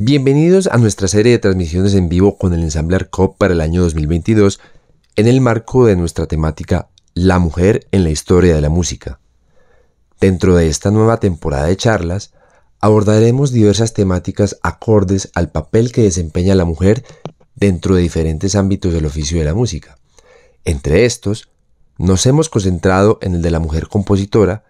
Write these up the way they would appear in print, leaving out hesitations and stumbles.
Bienvenidos a nuestra serie de transmisiones en vivo con el ensamble ARCOP para el año 2022 en el marco de nuestra temática La mujer en la historia de la música. Dentro de esta nueva temporada de charlas, abordaremos diversas temáticas acordes al papel que desempeña la mujer dentro de diferentes ámbitos del oficio de la música. Entre estos, nos hemos concentrado en el de la mujer compositora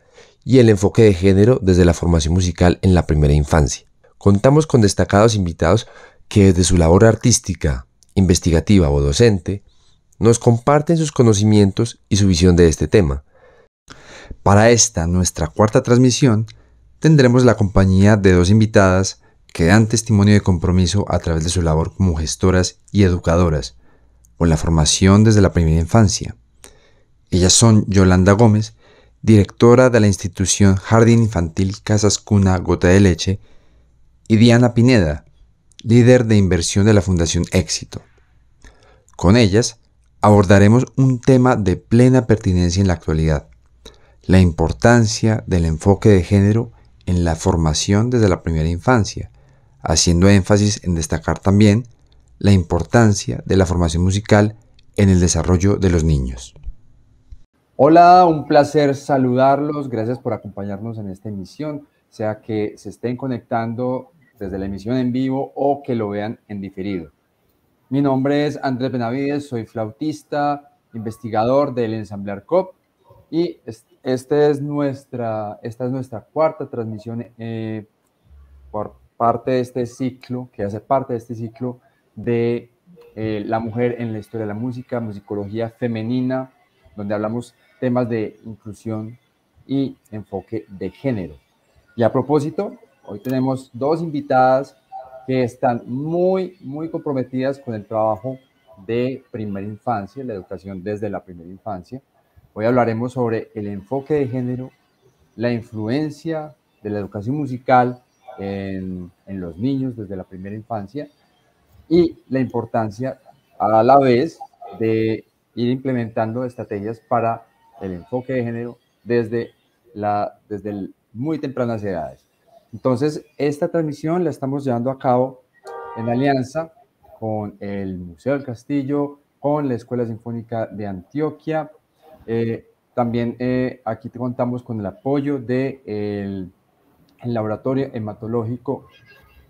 y el enfoque de género desde la formación musical en la primera infancia. Contamos con destacados invitados que desde su labor artística, investigativa o docente, nos comparten sus conocimientos y su visión de este tema. Para esta, nuestra cuarta transmisión, tendremos la compañía de dos invitadas que dan testimonio de compromiso a través de su labor como gestoras y educadoras, con la formación desde la primera infancia. Ellas son Yolanda Gómez, directora de la institución Jardín Infantil Casas Cuna Gota de Leche, y Diana Pineda, líder de inversión de la Fundación Éxito. Con ellas abordaremos un tema de plena pertinencia en la actualidad: la importancia del enfoque de género en la formación desde la primera infancia, haciendo énfasis en destacar también la importancia de la formación musical en el desarrollo de los niños. Hola, un placer saludarlos. Gracias por acompañarnos en esta emisión, sea que se estén conectando desde la emisión en vivo o que lo vean en diferido. Mi nombre es Andrés Benavides, soy flautista, investigador del ensamble ARCOP y esta es nuestra cuarta transmisión por parte de este ciclo, que hace parte de este ciclo de la mujer en la historia de la música, musicología femenina, donde hablamos temas de inclusión y enfoque de género. Y a propósito, hoy tenemos dos invitadas que están muy comprometidas con el trabajo de primera infancia, la educación desde la primera infancia. Hoy hablaremos sobre el enfoque de género, la influencia de la educación musical en los niños desde la primera infancia y la importancia a la vez de ir implementando estrategias para el enfoque de género desde muy tempranas edades. Entonces, esta transmisión la estamos llevando a cabo en alianza con el Museo del Castillo, con la Escuela Sinfónica de Antioquia. También aquí contamos con el apoyo del laboratorio hematológico,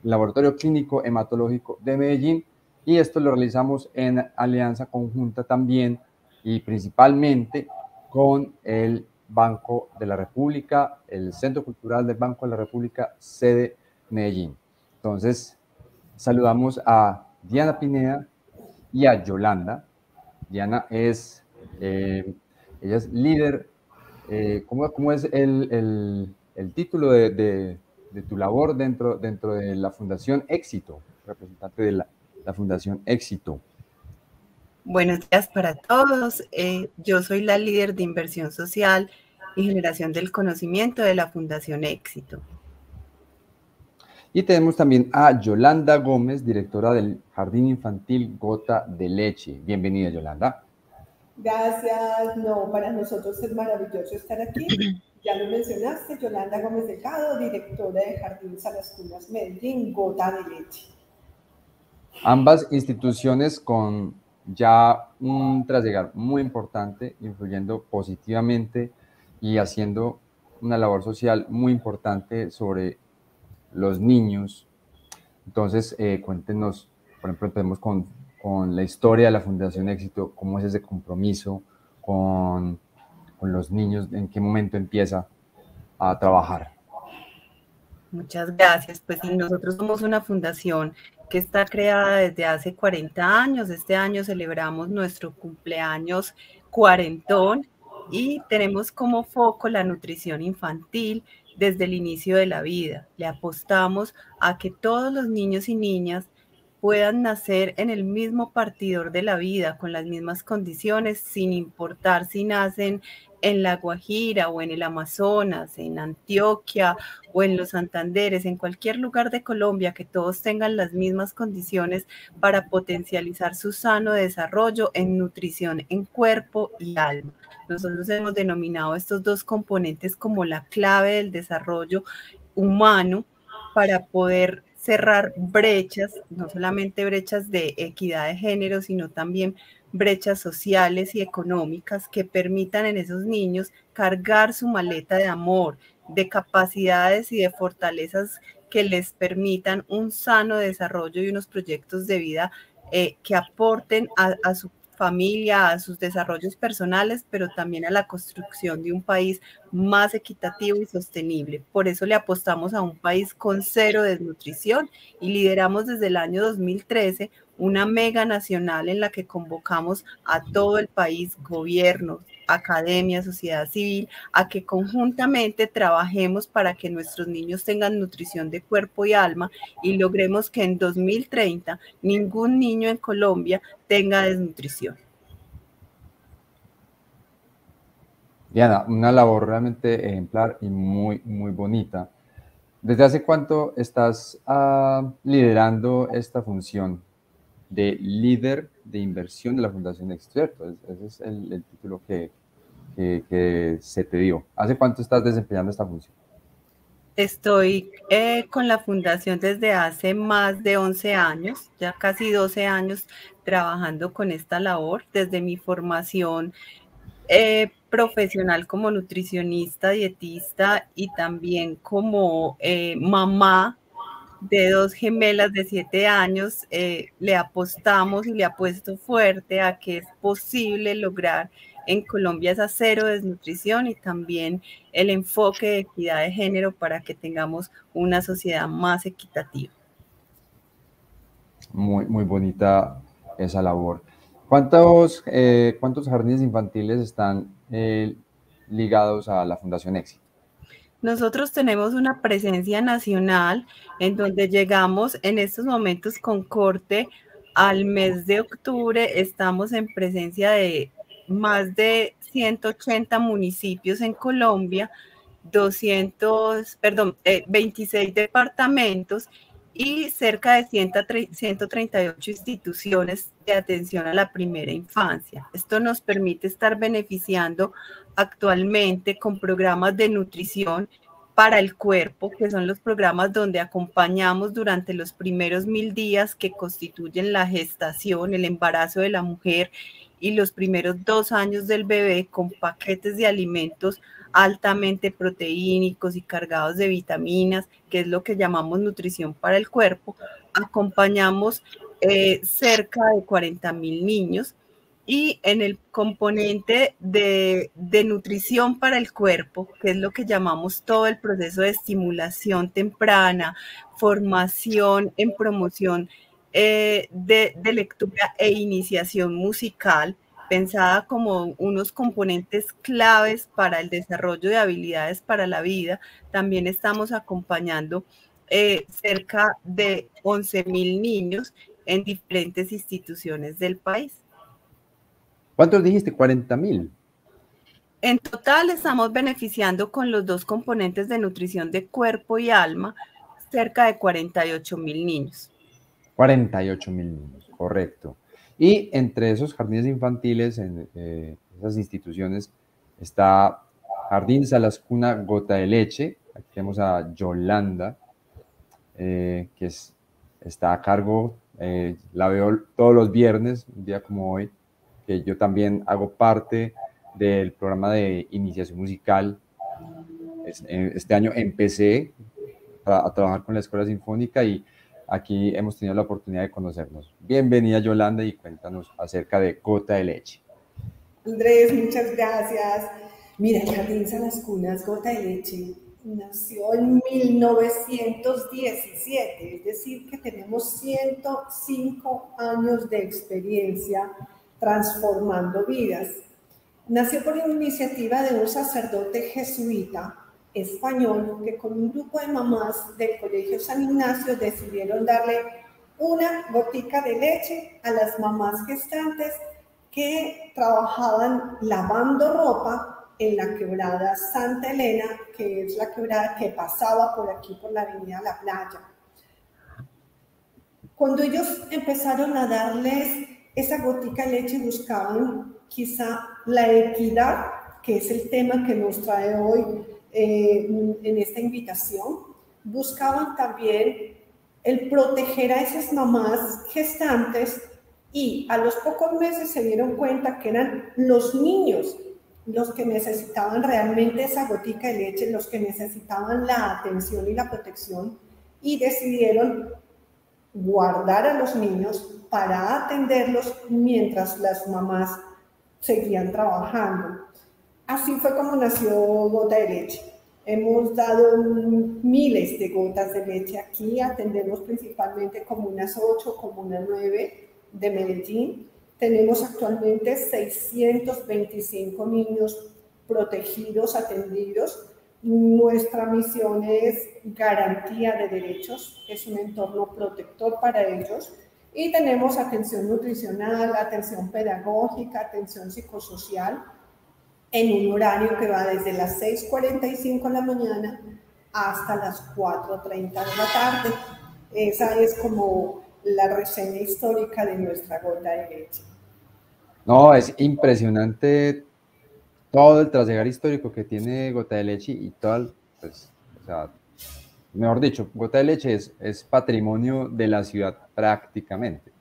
Laboratorio Clínico Hematológico de Medellín, y esto lo realizamos en alianza conjunta también y principalmente con el Banco de la República, el Centro Cultural del Banco de la República, sede Medellín. Entonces, saludamos a Diana Pineda y a Yolanda. Diana es, ella es líder. ¿Cómo es el título de tu labor dentro de la Fundación Éxito, representante de la Fundación Éxito? Buenos días para todos. Yo soy la líder de inversión social y generación del conocimiento de la Fundación Éxito. Y tenemos también a Yolanda Gómez, directora del Jardín Infantil Gota de Leche. Bienvenida, Yolanda. Gracias. No, para nosotros es maravilloso estar aquí. Ya lo mencionaste, Yolanda Gómez Delgado, directora de Jardines a las Cunas Medellín, Gota de Leche. Ambas instituciones con ya un trasllegar muy importante, influyendo positivamente y haciendo una labor social muy importante sobre los niños. Entonces, cuéntenos, por ejemplo, empecemos con la historia de la Fundación Éxito, cómo es ese compromiso con los niños, en qué momento empieza a trabajar. Muchas gracias. Pues sí, nosotros somos una fundación que está creada desde hace 40 años. Este año celebramos nuestro cumpleaños cuarentón y tenemos como foco la nutrición infantil desde el inicio de la vida. Le apostamos a que todos los niños y niñas puedan nacer en el mismo partidor de la vida, con las mismas condiciones, sin importar si nacen en La Guajira o en el Amazonas, en Antioquia o en los Santanderes, en cualquier lugar de Colombia, que todos tengan las mismas condiciones para potencializar su sano desarrollo en nutrición en cuerpo y alma. Nosotros hemos denominado estos dos componentes como la clave del desarrollo humano para poder cerrar brechas, no solamente brechas de equidad de género, sino también brechas sociales y económicas que permitan en esos niños cargar su maleta de amor, de capacidades y de fortalezas que les permitan un sano desarrollo y unos proyectos de vida que aporten a su familia, a sus desarrollos personales, pero también a la construcción de un país más equitativo y sostenible. Por eso le apostamos a un país con cero desnutrición y lideramos desde el año 2013 una mega nacional en la que convocamos a todo el país, gobiernos, academia, sociedad civil, a que conjuntamente trabajemos para que nuestros niños tengan nutrición de cuerpo y alma y logremos que en 2030 ningún niño en Colombia tenga desnutrición. Diana, una labor realmente ejemplar y muy, muy bonita. ¿Desde hace cuánto estás liderando esta función de líder de inversión de la Fundación Éxito? ¿Cierto? Ese es el título que se te dio. ¿Hace cuánto estás desempeñando esta función? Estoy con la fundación desde hace más de 11 años, ya casi 12 años trabajando con esta labor, desde mi formación profesional como nutricionista, dietista y también como mamá de 2 gemelas de 7 años, le apostamos y le apuesto fuerte a que es posible lograr en Colombia esa cero desnutrición y también el enfoque de equidad de género para que tengamos una sociedad más equitativa. Muy, muy bonita esa labor. ¿Cuántos jardines infantiles están ligados a la Fundación Éxito? Nosotros tenemos una presencia nacional en donde llegamos en estos momentos con corte al mes de octubre. Estamos en presencia de más de 180 municipios en Colombia, 26 departamentos y cerca de 138 instituciones de atención a la primera infancia. Esto nos permite estar beneficiando actualmente con programas de nutrición para el cuerpo, que son los programas donde acompañamos durante los primeros 1000 días que constituyen la gestación, el embarazo de la mujer y los primeros 2 años del bebé con paquetes de alimentos altamente proteínicos y cargados de vitaminas, que es lo que llamamos nutrición para el cuerpo. Acompañamos cerca de 40,000 niños. Y en el componente de nutrición para el cuerpo, que es lo que llamamos todo el proceso de estimulación temprana, formación en promoción de lectura e iniciación musical, pensada como unos componentes claves para el desarrollo de habilidades para la vida, también estamos acompañando cerca de 11,000 niños en diferentes instituciones del país. ¿Cuántos dijiste? 40,000. En total estamos beneficiando con los 2 componentes de nutrición de cuerpo y alma cerca de 48,000 niños. 48,000 niños, correcto. Y entre esos jardines infantiles, en esas instituciones, está Jardín Salas Cuna Gota de Leche. Aquí tenemos a Yolanda, que está a cargo, la veo todos los viernes, un día como hoy, que yo también hago parte del programa de iniciación musical. Este año empecé a trabajar con la Escuela Sinfónica y aquí hemos tenido la oportunidad de conocernos. Bienvenida, Yolanda, y cuéntanos acerca de Gota de Leche. Andrés, muchas gracias. Mira, el Jardín Salas Cunas Gota de Leche nació en 1917, es decir, que tenemos 105 años de experiencia transformando vidas. Nació por iniciativa de un sacerdote jesuita español que con un grupo de mamás del Colegio San Ignacio decidieron darle una gotica de leche a las mamás gestantes que trabajaban lavando ropa en la quebrada Santa Elena, que es la quebrada que pasaba por aquí, por la avenida La Playa. Cuando ellos empezaron a darles esa gotica de leche, buscaban quizá la equidad, que es el tema que nos trae hoy en esta invitación. Buscaban también el proteger a esas mamás gestantes, y a los pocos meses se dieron cuenta que eran los niños los que necesitaban realmente esa gotica de leche, los que necesitaban la atención y la protección, y decidieron guardar a los niños para atenderlos mientras las mamás seguían trabajando. Así fue como nació Gota de Leche. Hemos dado miles de gotas de leche aquí, atendemos principalmente comunas 8, comunas 9 de Medellín. Tenemos actualmente 625 niños protegidos, atendidos. Nuestra misión es garantía de derechos, es un entorno protector para ellos, y tenemos atención nutricional, atención pedagógica, atención psicosocial, en un horario que va desde las 6:45 de la mañana hasta las 4:30 de la tarde. Esa es como la reseña histórica de nuestra gota de leche. No, es impresionante todo el trasegar histórico que tiene Gota de Leche y todo, pues, o sea, mejor dicho, Gota de Leche es patrimonio de la ciudad prácticamente.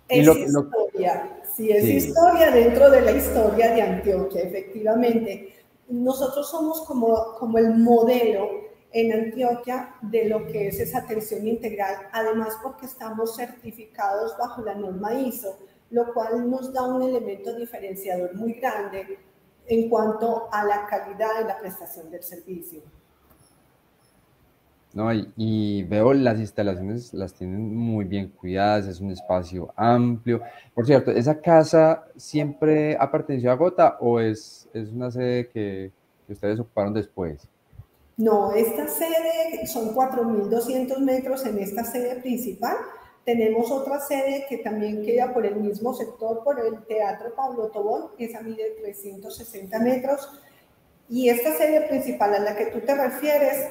Es historia, sí, es historia dentro de la historia de Antioquia, efectivamente. Nosotros somos como el modelo en Antioquia de lo que es esa atención integral, además porque estamos certificados bajo la norma ISO, lo cual nos da un elemento diferenciador muy grande en cuanto a la calidad de la prestación del servicio. No, y veo las instalaciones, las tienen muy bien cuidadas, es un espacio amplio. Por cierto, ¿esa casa siempre ha pertenecido a Gota o es una sede que ustedes ocuparon después? No, esta sede son 4.200 metros en esta sede principal. Tenemos otra sede que también queda por el mismo sector, por el Teatro Pablo Tobón, esa mide 360 metros. Y esta sede principal a la que tú te refieres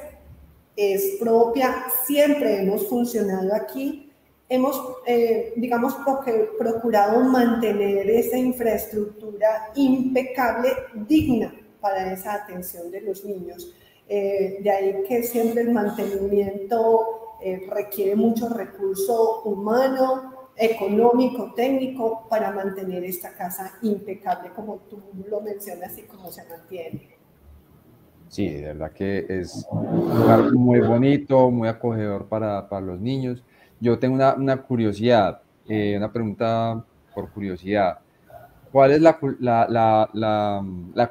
es propia, siempre hemos funcionado aquí. Hemos, digamos, procurado mantener esa infraestructura impecable, digna para esa atención de los niños. De ahí que siempre el mantenimiento requiere mucho recurso humano, económico, técnico, para mantener esta casa impecable, como tú lo mencionas y como se mantiene. Sí, de verdad que es un lugar muy bonito, muy acogedor para los niños. Yo tengo una curiosidad, una pregunta por curiosidad. ¿Cuál es la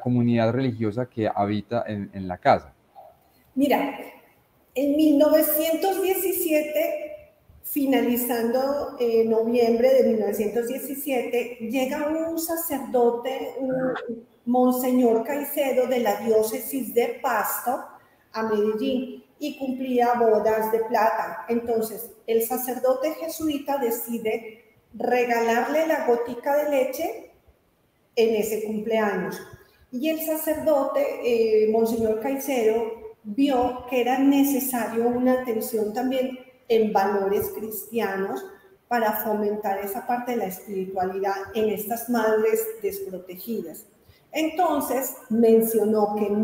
comunidad religiosa que habita en la casa? Mira, en 1917, finalizando noviembre de 1917, llega un sacerdote, un Monseñor Caicedo de la diócesis de Pasto a Medellín, y cumplía bodas de plata. Entonces, el sacerdote jesuita decide regalarle la gotica de leche en ese cumpleaños. Y el sacerdote, Monseñor Caicedo, vio que era necesario una atención también en valores cristianos para fomentar esa parte de la espiritualidad en estas madres desprotegidas. Entonces mencionó que en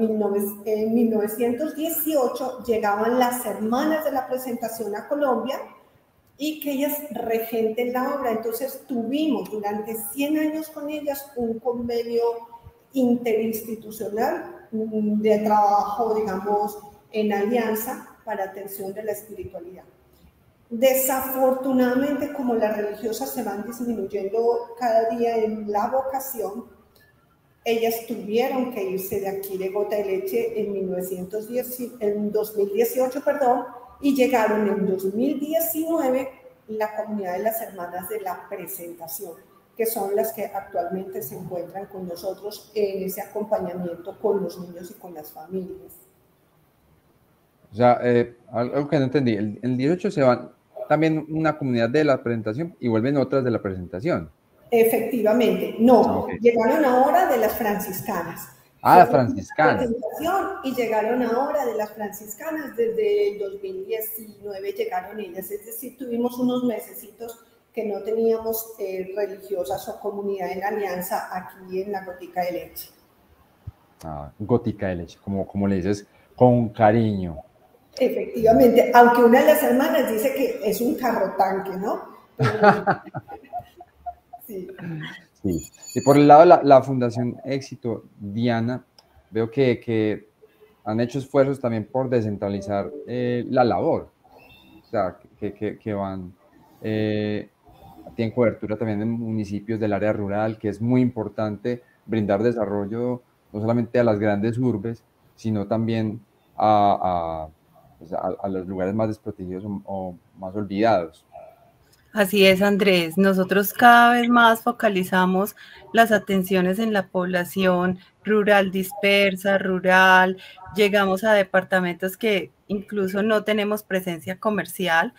1918 llegaban las hermanas de la presentación a Colombia y que ellas regenten la obra. Entonces tuvimos durante 100 años con ellas un convenio interinstitucional de trabajo, digamos, en alianza para atención de la espiritualidad. Desafortunadamente, como las religiosas se van disminuyendo cada día en la vocación, ellas tuvieron que irse de aquí de Gota de Leche en 2018, y llegaron en 2019 la comunidad de las hermanas de la presentación, que son las que actualmente se encuentran con nosotros en ese acompañamiento con los niños y con las familias. O sea, algo que no entendí, el 18 se van también una comunidad de la presentación y vuelven otras de la presentación. Efectivamente, no, okay. Llegaron ahora de las franciscanas. Ah, franciscanas. Y llegaron ahora de las franciscanas, desde el 2019 llegaron ellas, es decir, tuvimos unos mesecitos que no teníamos religiosas o comunidad en alianza aquí en la Gotica de Leche. Ah, Gotica de Leche, como le dices, con cariño. Efectivamente, aunque una de las hermanas dice que es un carro tanque, ¿no? Pero, sí. Sí. Y por el lado de la Fundación Éxito, Diana, veo que han hecho esfuerzos también por descentralizar la labor. O sea, que van, tienen cobertura también en municipios del área rural, que es muy importante brindar desarrollo no solamente a las grandes urbes, sino también pues, a los lugares más desprotegidos o más olvidados. Así es, Andrés. Nosotros cada vez más focalizamos las atenciones en la población rural dispersa, rural. Llegamos a departamentos que incluso no tenemos presencia comercial.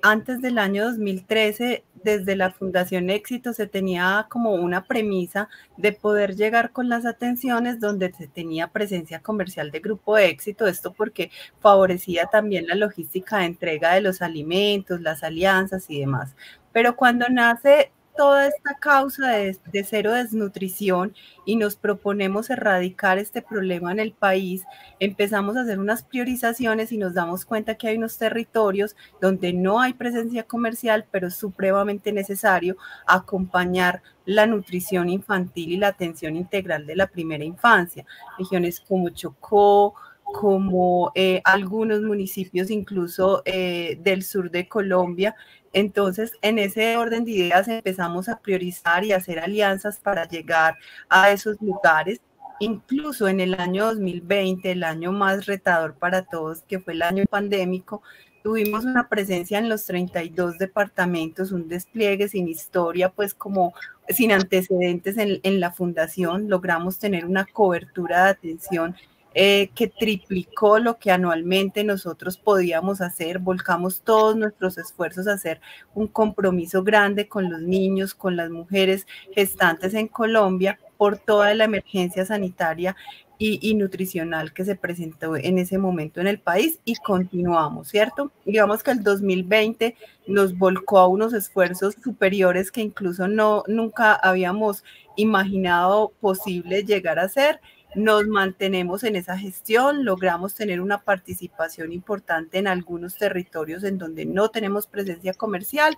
Antes del año 2013, desde la Fundación Éxito se tenía como una premisa de poder llegar con las atenciones donde se tenía presencia comercial de Grupo Éxito, esto porque favorecía también la logística de entrega de los alimentos, las alianzas y demás. Pero cuando nace toda esta causa de cero desnutrición y nos proponemos erradicar este problema en el país, empezamos a hacer unas priorizaciones y nos damos cuenta que hay unos territorios donde no hay presencia comercial, pero es supremamente necesario acompañar la nutrición infantil y la atención integral de la primera infancia. Regiones como Chocó, como algunos municipios incluso del sur de Colombia. Entonces, en ese orden de ideas empezamos a priorizar y hacer alianzas para llegar a esos lugares. Incluso en el año 2020, el año más retador para todos, que fue el año pandémico, tuvimos una presencia en los 32 departamentos, un despliegue sin historia, pues como sin antecedentes en la fundación. Logramos tener una cobertura de atención que triplicó lo que anualmente nosotros podíamos hacer. Volcamos todos nuestros esfuerzos a hacer un compromiso grande con los niños, con las mujeres gestantes en Colombia por toda la emergencia sanitaria y nutricional que se presentó en ese momento en el país, y continuamos, ¿cierto? Digamos que el 2020 nos volcó a unos esfuerzos superiores que incluso nunca habíamos imaginado posible llegar a hacer. Nos mantenemos en esa gestión, logramos tener una participación importante en algunos territorios en donde no tenemos presencia comercial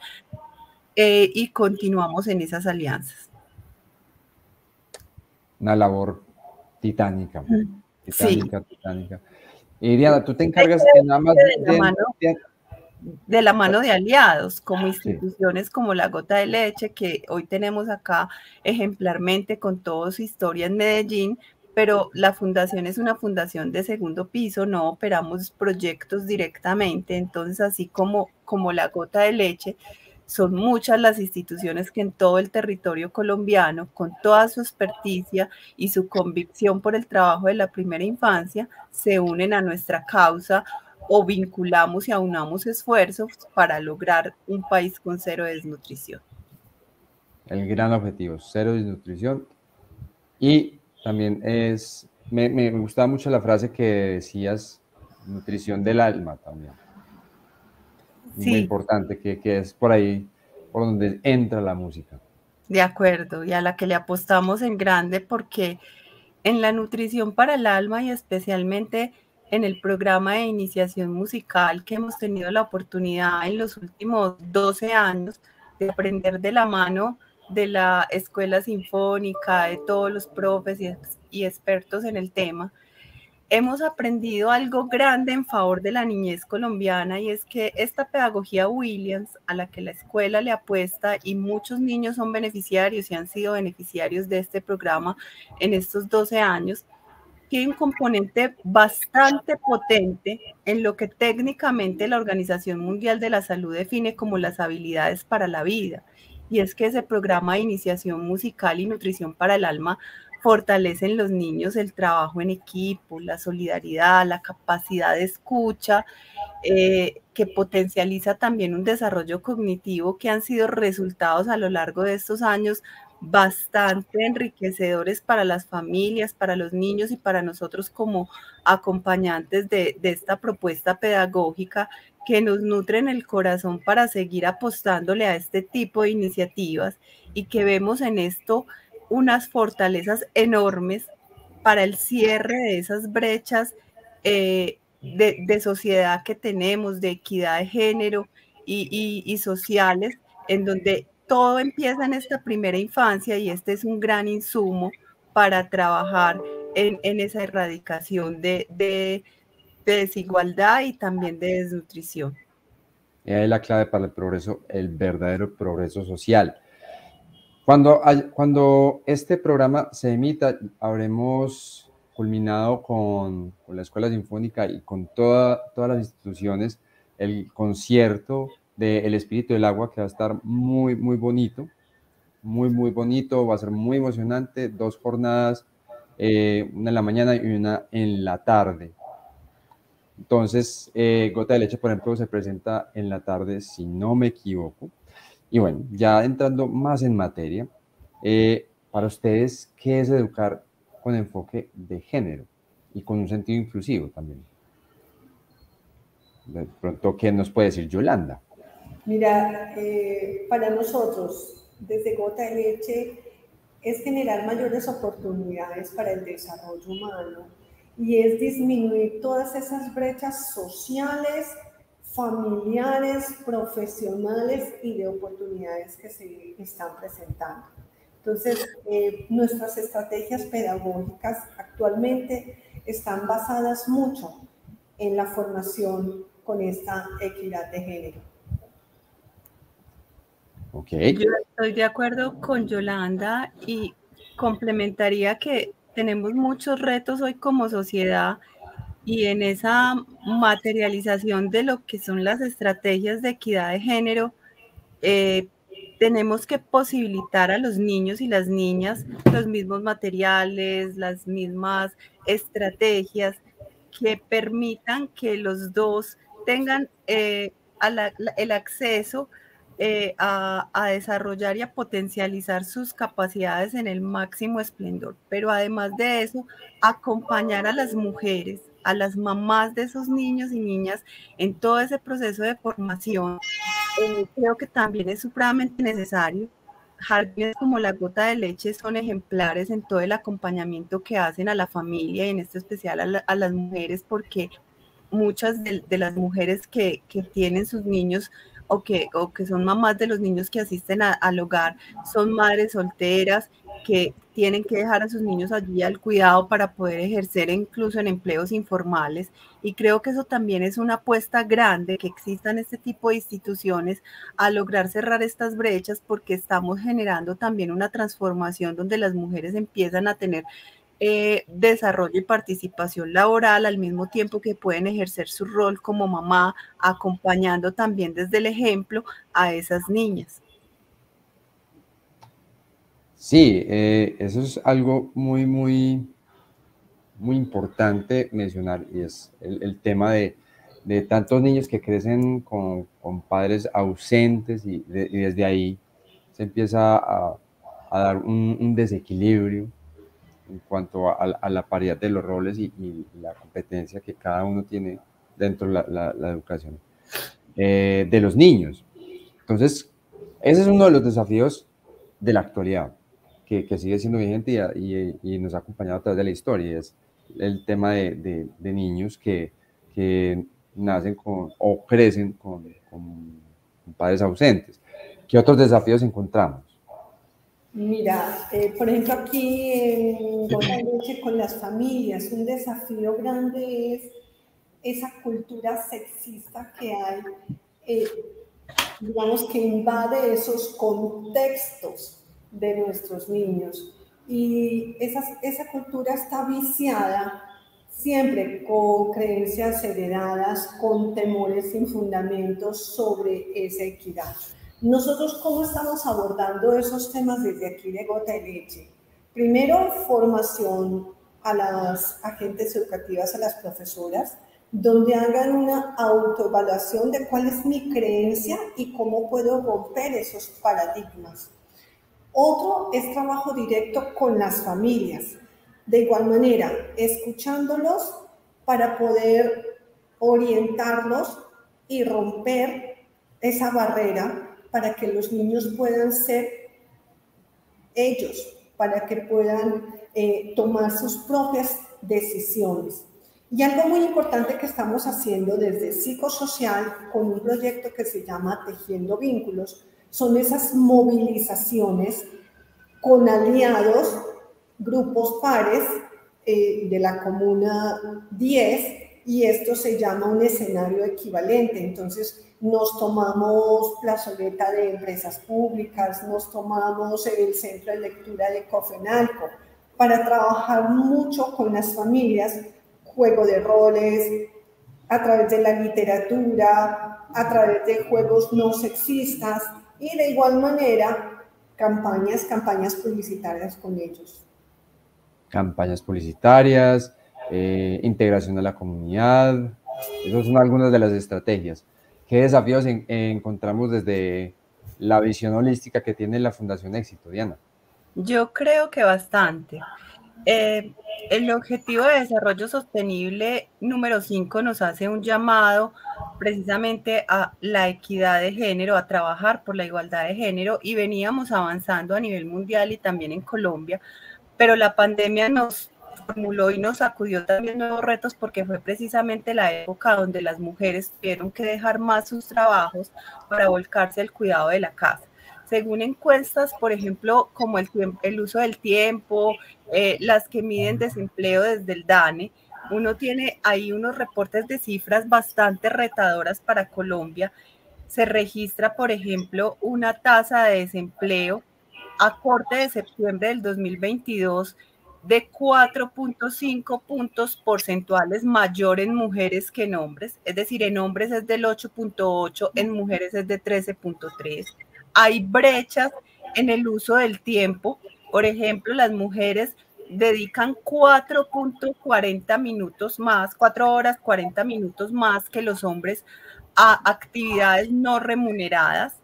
y continuamos en esas alianzas. Una labor titánica, titánica, Sí. titánica. Y Diana, tú te encargas nada más de la mano de aliados, como instituciones sí, como La Gota de Leche, que hoy tenemos acá ejemplarmente con toda su historia en Medellín, pero la fundación es una fundación de segundo piso, no operamos proyectos directamente, entonces así como La Gota de Leche, son muchas las instituciones que en todo el territorio colombiano, con toda su experticia y su convicción por el trabajo de la primera infancia, se unen a nuestra causa o vinculamos y aunamos esfuerzos para lograr un país con cero desnutrición. El gran objetivo, cero desnutrición. Y también me gustaba mucho la frase que decías, nutrición del alma también. Sí. Muy importante, que es por ahí, por donde entra la música. De acuerdo, y a la que le apostamos en grande, porque en la nutrición para el alma y especialmente en el programa de iniciación musical que hemos tenido la oportunidad en los últimos 12 años de aprender de la mano de la escuela sinfónica, de todos los profes y expertos en el tema, hemos aprendido algo grande en favor de la niñez colombiana, y es que esta pedagogía Williams a la que la escuela le apuesta y muchos niños son beneficiarios y han sido beneficiarios de este programa en estos 12 años, tiene un componente bastante potente en lo que técnicamente la Organización Mundial de la Salud define como las habilidades para la vida. Y es que ese programa de iniciación musical y nutrición para el alma fortalece en los niños el trabajo en equipo, la solidaridad, la capacidad de escucha, que potencializa también un desarrollo cognitivo que han sido resultados a lo largo de estos años bastante enriquecedores para las familias, para los niños y para nosotros como acompañantes de esta propuesta pedagógica, que nos nutren el corazón para seguir apostándole a este tipo de iniciativas, y que vemos en esto unas fortalezas enormes para el cierre de esas brechas de sociedad que tenemos, de equidad de género y sociales, en donde todo empieza en esta primera infancia y este es un gran insumo para trabajar en esa erradicación de desigualdad y también de desnutrición. Es la clave para el progreso, el verdadero progreso social. Cuando este programa se emita, habremos culminado con la Escuela Sinfónica y con todas las instituciones el concierto de El Espíritu del Agua, que va a estar muy, muy bonito, muy bonito, va a ser muy emocionante, 2 jornadas, una en la mañana y una en la tarde. Entonces, Gota de Leche, por ejemplo, se presenta en la tarde, si no me equivoco. Y bueno, ya entrando más en materia, para ustedes, ¿qué es educar con enfoque de género y con un sentido inclusivo también? De pronto, ¿qué nos puede decir Yolanda? Mira, para nosotros, desde Gota de Leche, es generar mayores oportunidades para el desarrollo humano y es disminuir todas esas brechas sociales, familiares, profesionales y de oportunidades que se están presentando. Entonces, nuestras estrategias pedagógicas actualmente están basadas mucho en la formación con esta equidad de género. Okay. Yo estoy de acuerdo con Yolanda y complementaría que tenemos muchos retos hoy como sociedad y en esa materialización de lo que son las estrategias de equidad de género, tenemos que posibilitar a los niños y las niñas los mismos materiales, las mismas estrategias que permitan que los dos tengan el acceso a desarrollar y a potencializar sus capacidades en el máximo esplendor. Pero además de eso, acompañar a las mujeres, a las mamás de esos niños y niñas en todo ese proceso de formación, creo que también es supremamente necesario. Jardines como La Gota de Leche son ejemplares en todo el acompañamiento que hacen a la familia y en este especial a las mujeres, porque muchas de las mujeres que tienen sus niños o que son mamás de los niños que asisten al hogar son madres solteras que tienen que dejar a sus niños allí al cuidado para poder ejercer incluso en empleos informales. Y creo que eso también es una apuesta grande, que existan este tipo de instituciones a lograr cerrar estas brechas, porque estamos generando también una transformación donde las mujeres empiezan a tener desarrollo y participación laboral al mismo tiempo que pueden ejercer su rol como mamá, acompañando también desde el ejemplo a esas niñas. Sí, eso es algo muy importante mencionar, y es el tema de tantos niños que crecen con padres ausentes y desde ahí se empieza a dar un desequilibrio en cuanto a la paridad de los roles y la competencia que cada uno tiene dentro de la educación de los niños. Entonces, ese es uno de los desafíos de la actualidad, que sigue siendo vigente y nos ha acompañado a través de la historia. Es el tema de niños que nacen o crecen con padres ausentes. ¿Qué otros desafíos encontramos? Mira, por ejemplo, aquí en Gota de Leche con las familias, un desafío grande es esa cultura sexista que hay, digamos, que invade esos contextos de nuestros niños. Y esa cultura está viciada siempre con creencias heredadas, con temores sin fundamentos sobre esa equidad. Nosotros, ¿cómo estamos abordando esos temas desde aquí de Gota de Leche? Primero, formación a las agentes educativas, a las profesoras, donde hagan una autoevaluación de cuál es mi creencia y cómo puedo romper esos paradigmas. Otro es trabajo directo con las familias. De igual manera, escuchándolos para poder orientarlos y romper esa barrera para que los niños puedan ser ellos, para que puedan tomar sus propias decisiones. Y algo muy importante que estamos haciendo desde Psicosocial con un proyecto que se llama Tejiendo Vínculos, son esas movilizaciones con aliados, grupos pares de la Comuna 10, y esto se llama un escenario equivalente. Entonces nos tomamos plazoleta de empresas públicas, nos tomamos el centro de lectura de Cofenalco para trabajar mucho con las familias, juego de roles, a través de la literatura, a través de juegos no sexistas y de igual manera campañas publicitarias con ellos. Campañas publicitarias, integración a la comunidad, esas son algunas de las estrategias. ¿Qué desafíos encontramos desde la visión holística que tiene la Fundación Éxito, Diana? Yo creo que bastante. El Objetivo de Desarrollo Sostenible número 5 nos hace un llamado precisamente a la equidad de género, a trabajar por la igualdad de género, y veníamos avanzando a nivel mundial y también en Colombia, pero la pandemia nos formuló y nos sacudió también nuevos retos, porque fue precisamente la época donde las mujeres tuvieron que dejar más sus trabajos para volcarse al cuidado de la casa. Según encuestas, por ejemplo, como el uso del tiempo, las que miden desempleo desde el DANE, uno tiene ahí unos reportes de cifras bastante retadoras para Colombia. Se registra, por ejemplo, una tasa de desempleo a corte de septiembre del 2022 de 4.5 puntos porcentuales mayor en mujeres que en hombres, es decir, en hombres es del 8.8, en mujeres es de 13.3. Hay brechas en el uso del tiempo. Por ejemplo, las mujeres dedican 4.40 minutos más, 4 horas 40 minutos más que los hombres a actividades no remuneradas.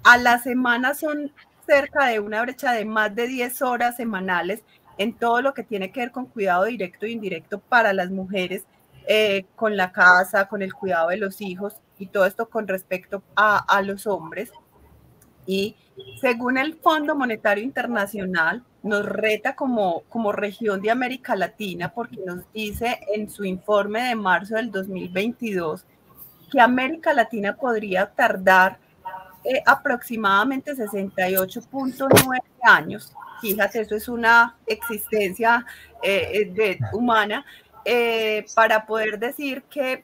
A la semana son cerca de una brecha de más de 10 horas semanales en todo lo que tiene que ver con cuidado directo e indirecto para las mujeres, con la casa, con el cuidado de los hijos, y todo esto con respecto a los hombres. Y según el Fondo Monetario Internacional, nos reta como región de América Latina, porque nos dice en su informe de marzo del 2022 que América Latina podría tardar aproximadamente 68.9 años. Fíjate, eso es una existencia humana, para poder decir que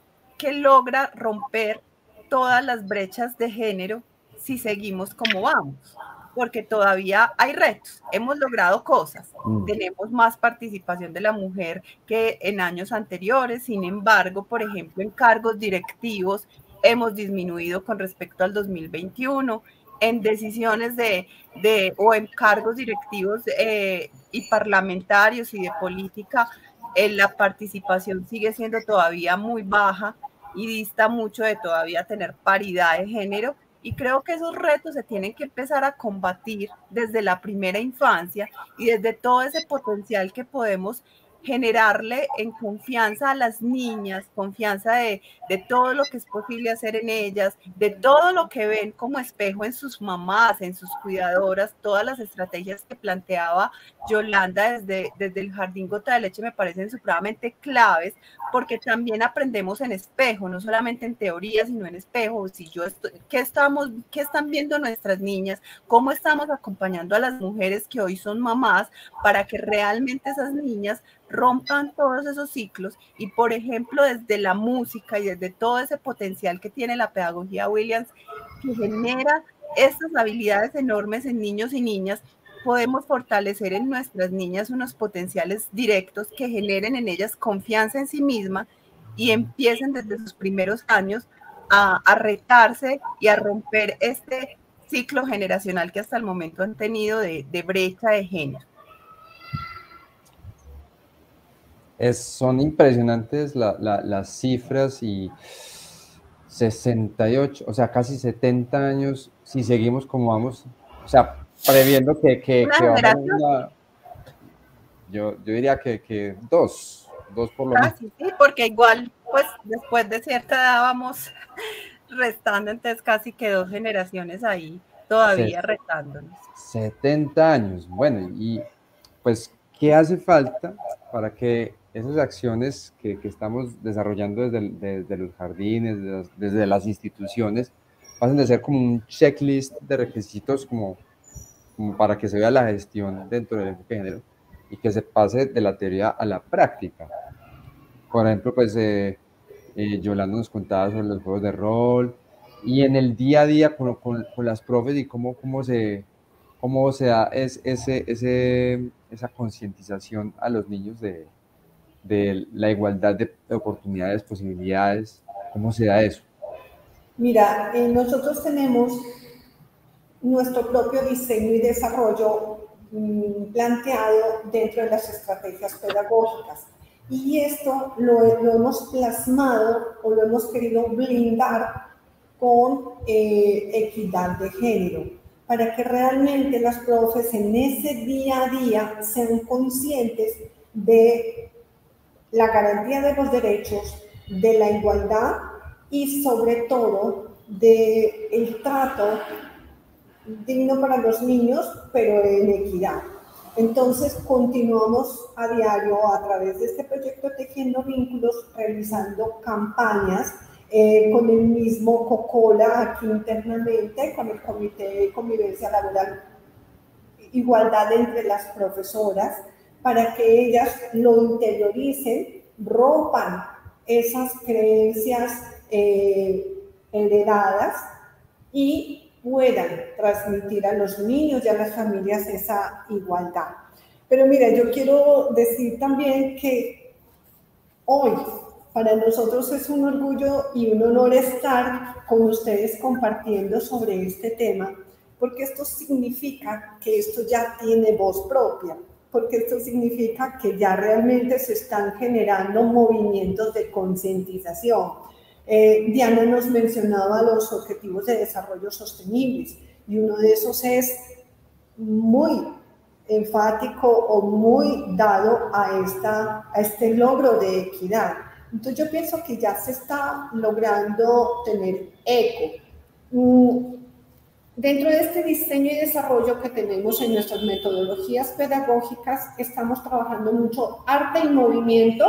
logra romper todas las brechas de género si seguimos como vamos, porque todavía hay retos. Hemos logrado cosas, tenemos más participación de la mujer que en años anteriores. Sin embargo, por ejemplo, en cargos directivos hemos disminuido con respecto al 2021, en decisiones o en cargos directivos y parlamentarios y de política. La participación sigue siendo todavía muy baja y dista mucho de todavía tener paridad de género. Y creo que esos retos se tienen que empezar a combatir desde la primera infancia y desde todo ese potencial que podemos generarle en confianza a las niñas, confianza de todo lo que es posible hacer en ellas, de todo lo que ven como espejo en sus mamás, en sus cuidadoras. Todas las estrategias que planteaba Yolanda desde el Jardín Gota de Leche me parecen supremamente claves, porque también aprendemos en espejo, no solamente en teoría, sino en espejo. Si yo estoy, ¿qué están viendo nuestras niñas? ¿Cómo estamos acompañando a las mujeres que hoy son mamás para que realmente esas niñas rompan todos esos ciclos? Y por ejemplo, desde la música y desde todo ese potencial que tiene la pedagogía Williams, que genera estas habilidades enormes en niños y niñas, podemos fortalecer en nuestras niñas unos potenciales directos que generen en ellas confianza en sí misma y empiecen desde sus primeros años a retarse y a romper este ciclo generacional que hasta el momento han tenido de brecha de género. Son impresionantes las cifras, y 68, o sea, casi 70 años, si seguimos como vamos, o sea, previendo que vamos a una, yo diría que dos por lo menos. Sí, porque igual, pues, después de cierta edad vamos restando, entonces casi que 2 generaciones ahí todavía retándonos. 70 años, bueno, y pues, ¿qué hace falta para que esas acciones que estamos desarrollando desde los jardines, desde las instituciones, pasen de ser como un checklist de requisitos como para que se vea la gestión dentro del enfoque de género y que se pase de la teoría a la práctica. Por ejemplo, pues Yolanda nos contaba sobre los juegos de rol y en el día a día con las profes y cómo se da esa concientización a los niños de la igualdad de oportunidades, posibilidades, ¿cómo se da eso? Mira, nosotros tenemos nuestro propio diseño y desarrollo planteado dentro de las estrategias pedagógicas. Y esto lo hemos plasmado o lo hemos querido blindar con equidad de género, para que realmente las profes en ese día a día sean conscientes de la garantía de los derechos, de la igualdad y sobre todo del trato digno para los niños, pero en equidad. Entonces, continuamos a diario a través de este proyecto Tejiendo Vínculos, realizando campañas con el mismo COCOLA aquí internamente, con el Comité de Convivencia Laboral, Igualdad entre las profesoras, para que ellas lo interioricen, rompan esas creencias heredadas y puedan transmitir a los niños y a las familias esa igualdad. Pero mira, yo quiero decir también que hoy para nosotros es un orgullo y un honor estar con ustedes compartiendo sobre este tema, porque esto significa que esto ya tiene voz propia, porque esto significa que ya realmente se están generando movimientos de concientización. Diana nos mencionaba los objetivos de desarrollo sostenibles y uno de esos es muy enfático o muy dado a este logro de equidad. Entonces yo pienso que ya se está logrando tener eco. Dentro de este diseño y desarrollo que tenemos en nuestras metodologías pedagógicas, estamos trabajando mucho arte y movimiento,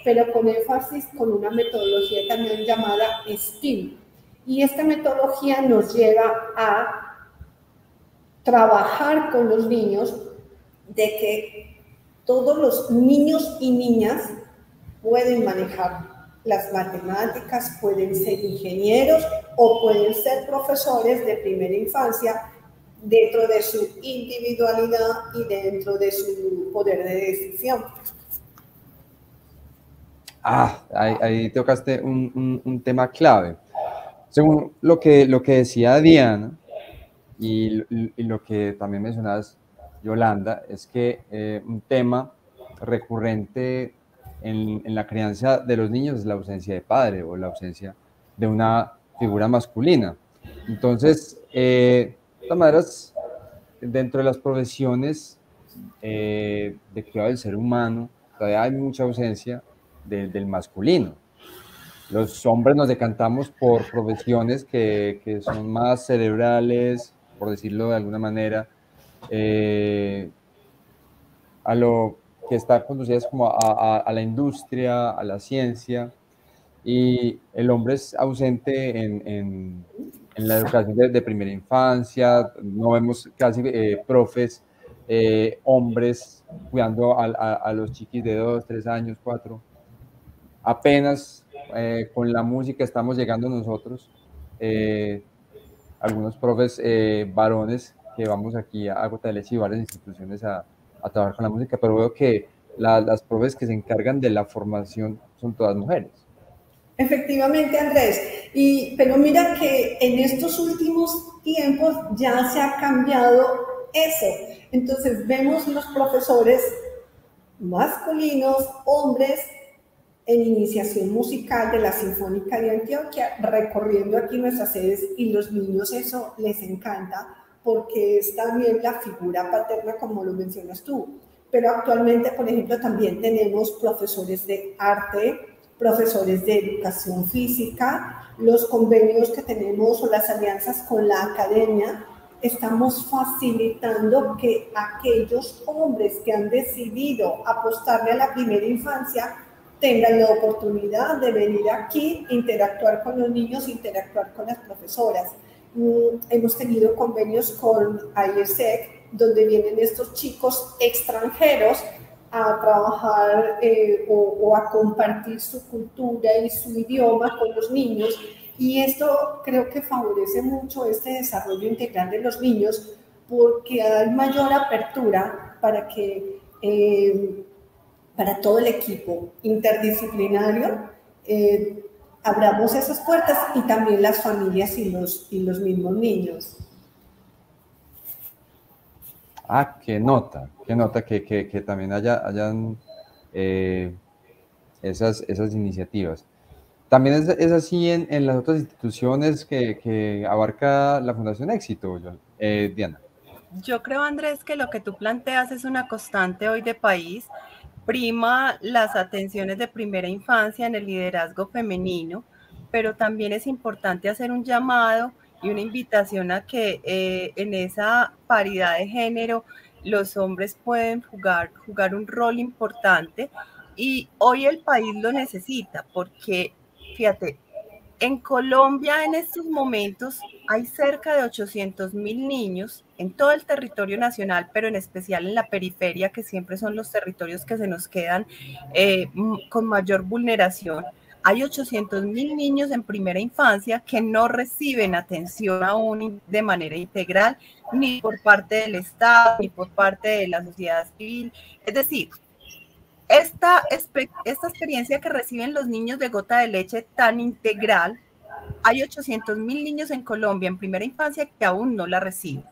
pero con énfasis con una metodología también llamada STEAM. Y esta metodología nos lleva a trabajar con los niños de que todos los niños y niñas pueden manejar las matemáticas, pueden ser ingenieros o pueden ser profesores de primera infancia dentro de su individualidad y dentro de su poder de decisión. Ahí tocaste un tema clave. Según lo que decía Diana y lo que también mencionabas, Yolanda, es que un tema recurrente en la crianza de los niños es la ausencia de padre o la ausencia de una figura masculina. Entonces, de todas maneras, dentro de las profesiones de cuidado del ser humano, todavía hay mucha ausencia del masculino. Los hombres nos decantamos por profesiones que son más cerebrales, por decirlo de alguna manera, a lo que está conducidas como a la industria, a la ciencia, y el hombre es ausente en la educación de primera infancia. No vemos casi profes hombres cuidando a los chiquis de 2, 3 años, 4. Apenas con la música estamos llegando nosotros, algunos profes varones que vamos aquí a Gotaleche y varias instituciones a trabajar con la música, pero veo que las profes que se encargan de la formación son todas mujeres. Efectivamente, Andrés, pero mira que en estos últimos tiempos ya se ha cambiado eso. Entonces vemos los profesores masculinos, hombres, en iniciación musical de la Sinfónica de Antioquia, recorriendo aquí nuestras sedes, y los niños eso les encanta porque es también la figura paterna, como lo mencionas tú. Pero actualmente, por ejemplo, también tenemos profesores de arte, profesores de educación física, los convenios que tenemos o las alianzas con la academia estamos facilitando que aquellos hombres que han decidido apostarle a la primera infancia tengan la oportunidad de venir aquí, interactuar con los niños, interactuar con las profesoras. Hemos tenido convenios con IESEC, donde vienen estos chicos extranjeros a trabajar o a compartir su cultura y su idioma con los niños, y esto creo que favorece mucho este desarrollo integral de los niños, porque hay mayor apertura para que para todo el equipo interdisciplinario abramos esas puertas, y también las familias y los mismos niños. Ah, qué nota que también hayan esas iniciativas. También es así en las otras instituciones que abarca la Fundación Éxito, Diana. Yo creo, Andrés, que lo que tú planteas es una constante hoy de país. Prima las atenciones de primera infancia en el liderazgo femenino, pero también es importante hacer un llamado y una invitación a que en esa paridad de género los hombres pueden jugar un rol importante, y hoy el país lo necesita porque, fíjate, en Colombia en estos momentos hay cerca de 800.000 niños en todo el territorio nacional, pero en especial en la periferia, que siempre son los territorios que se nos quedan con mayor vulneración. Hay 800.000 niños en primera infancia que no reciben atención aún de manera integral, ni por parte del Estado, ni por parte de la sociedad civil. Es decir, esta experiencia que reciben los niños de gota de leche tan integral, hay 800.000 niños en Colombia en primera infancia que aún no la reciben.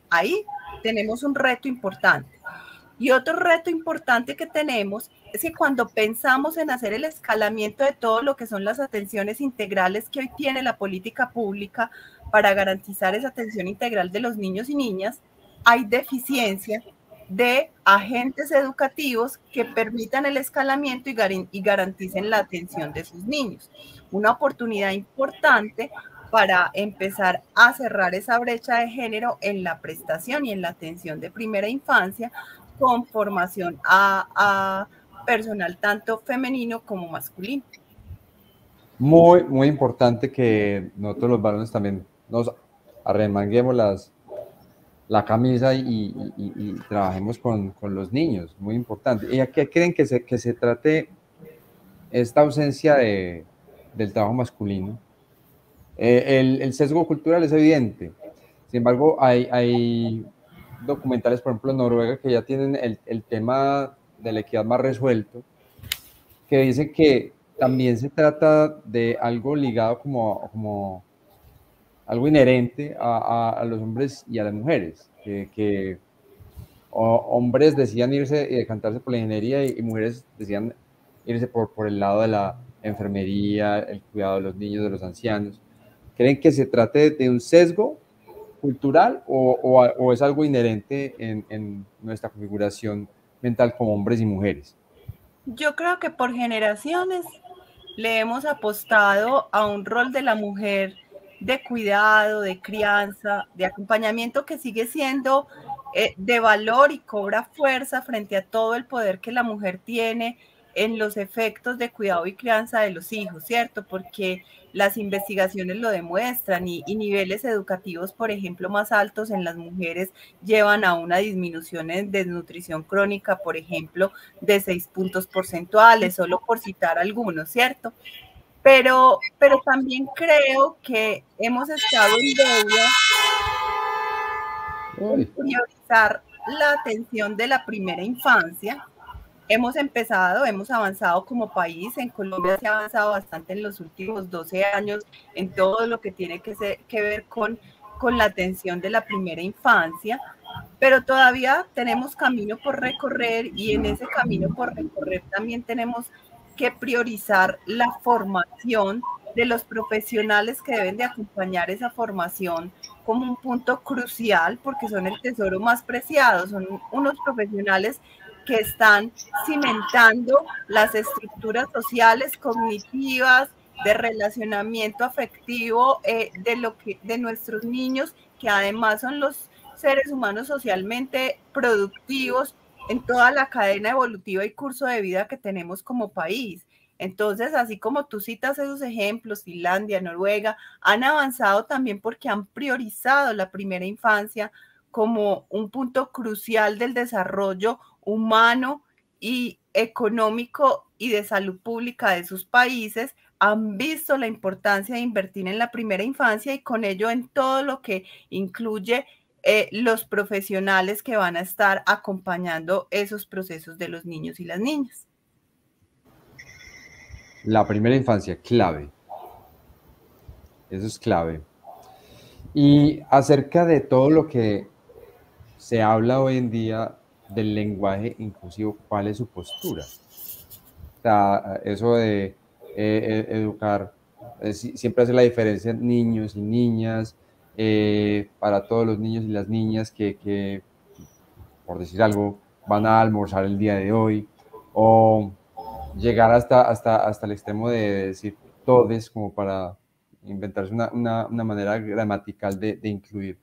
Ahí tenemos un reto importante. Y otro reto importante que tenemos es que cuando pensamos en hacer el escalamiento de todo lo que son las atenciones integrales que hoy tiene la política pública para garantizar esa atención integral de los niños y niñas, hay deficiencia de agentes educativos que permitan el escalamiento y garanticen la atención de sus niños. Una oportunidad importante para empezar a cerrar esa brecha de género en la prestación y en la atención de primera infancia, con formación a personal tanto femenino como masculino. Muy, muy importante que nosotros los varones también nos arremanguemos la camisa y trabajemos con los niños, muy importante. ¿Y a qué creen que se trate esta ausencia del trabajo masculino? El sesgo cultural es evidente. Sin embargo, hay documentales, por ejemplo, en Noruega, que ya tienen el tema de la equidad más resuelto, que dicen que también se trata de algo ligado como algo inherente a los hombres y a las mujeres, que hombres decían irse y decantarse por la ingeniería y mujeres decían irse por el lado de la enfermería, el cuidado de los niños, de los ancianos. ¿Creen que se trate de un sesgo cultural o es algo inherente en nuestra configuración mental como hombres y mujeres? Yo creo que por generaciones le hemos apostado a un rol de la mujer de cuidado, de crianza, de acompañamiento, que sigue siendo de valor y cobra fuerza frente a todo el poder que la mujer tiene en los efectos de cuidado y crianza de los hijos, ¿cierto? Porque las investigaciones lo demuestran, y niveles educativos, por ejemplo, más altos en las mujeres llevan a una disminución en desnutrición crónica, por ejemplo, de 6 puntos porcentuales, solo por citar algunos, ¿cierto? Pero también creo que hemos estado en deuda en priorizar la atención de la primera infancia. Hemos avanzado como país. En Colombia se ha avanzado bastante en los últimos 12 años en todo lo que tiene que ver con la atención de la primera infancia, pero todavía tenemos camino por recorrer, y en ese camino por recorrer también tenemos que priorizar la formación de los profesionales que deben de acompañar esa formación como un punto crucial, porque son el tesoro más preciado, son unos profesionales que están cimentando las estructuras sociales, cognitivas de relacionamiento afectivo de nuestros niños, que además son los seres humanos socialmente productivos en toda la cadena evolutiva y curso de vida que tenemos como país. Entonces, así como tú citas esos ejemplos, Finlandia, Noruega, han avanzado también porque han priorizado la primera infancia como un punto crucial del desarrollo humano y económico y de salud pública de sus países. Han visto la importancia de invertir en la primera infancia y con ello en todo lo que incluye los profesionales que van a estar acompañando esos procesos de los niños y las niñas. La primera infancia, clave. Eso es clave. Y acerca de todo lo que se habla hoy en día del lenguaje inclusivo, ¿cuál es su postura? O sea, eso de educar, siempre hace la diferencia en niños y niñas, para todos los niños y las niñas que, por decir algo, van a almorzar el día de hoy, o llegar hasta el extremo de decir todes, como para inventarse una manera gramatical de incluir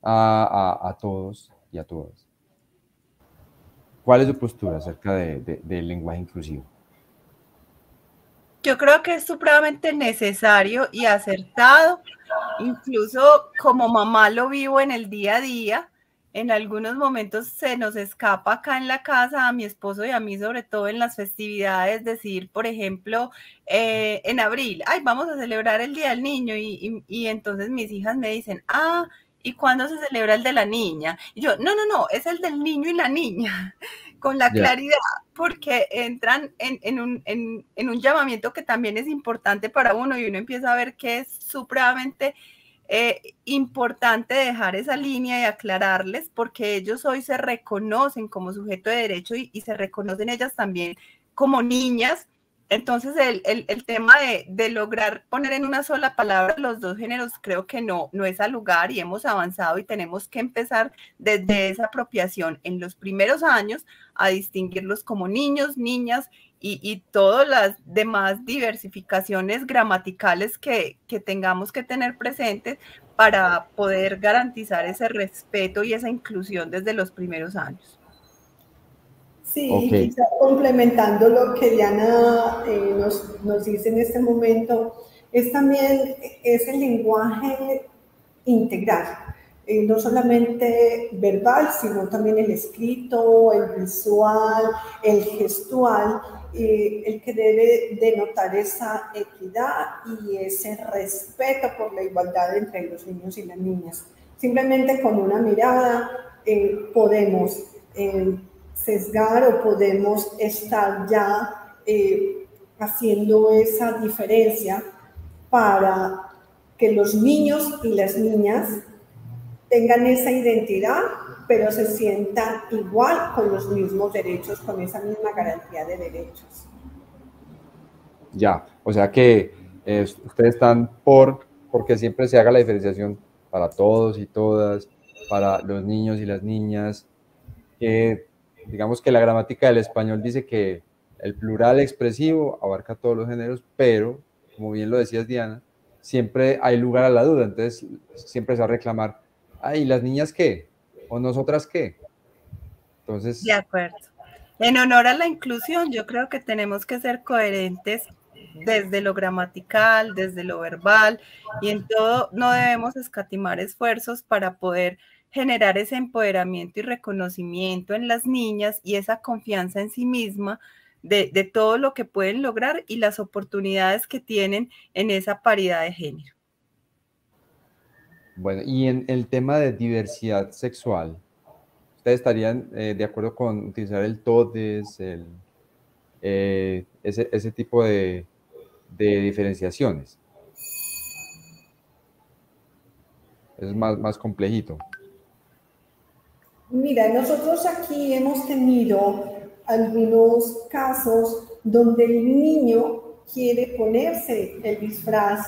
a todos y a todas. ¿Cuál es su postura acerca del lenguaje inclusivo? Yo creo que es supremamente necesario y acertado. Incluso como mamá lo vivo en el día a día. En algunos momentos se nos escapa acá en la casa, a mi esposo y a mí, sobre todo en las festividades, decir, por ejemplo, en abril, ay, vamos a celebrar el Día del Niño, y entonces mis hijas me dicen, ah, ¿y cuándo se celebra el de la niña? Y yo, no, es el del niño y la niña, con la claridad, porque entran en un llamamiento que también es importante para uno, y uno empieza a ver que es supremamente importante dejar esa línea y aclararles, porque ellos hoy se reconocen como sujeto de derecho y se reconocen ellas también como niñas. Entonces el tema de lograr poner en una sola palabra los dos géneros creo que no es al lugar, y hemos avanzado y tenemos que empezar desde esa apropiación en los primeros años a distinguirlos como niños, niñas y todas las demás diversificaciones gramaticales que tengamos que tener presentes para poder garantizar ese respeto y esa inclusión desde los primeros años. Sí, quizá complementando lo que Diana nos dice en este momento, es también ese lenguaje integral, no solamente verbal, sino también el escrito, el visual, el gestual, el que debe denotar esa equidad y ese respeto por la igualdad entre los niños y las niñas. Simplemente con una mirada podemos sesgar o podemos estar ya haciendo esa diferencia para que los niños y las niñas tengan esa identidad, pero se sientan igual, con los mismos derechos, con esa misma garantía de derechos. Ya, o sea que ustedes están porque siempre se haga la diferenciación para todos y todas, para los niños y las niñas, que digamos que la gramática del español dice que el plural expresivo abarca todos los géneros, pero, como bien lo decías, Diana, siempre hay lugar a la duda, entonces siempre se va a reclamar, ay, ¿las niñas qué? ¿O nosotras qué? Entonces... De acuerdo. En honor a la inclusión, yo creo que tenemos que ser coherentes desde lo gramatical, desde lo verbal, y en todo no debemos escatimar esfuerzos para poder generar ese empoderamiento y reconocimiento en las niñas y esa confianza en sí misma de todo lo que pueden lograr y las oportunidades que tienen en esa paridad de género. Bueno, y en el tema de diversidad sexual, ¿ustedes estarían de acuerdo con utilizar el todes, ese tipo de diferenciaciones? Es más complejito. Mira, nosotros aquí hemos tenido algunos casos donde el niño quiere ponerse el disfraz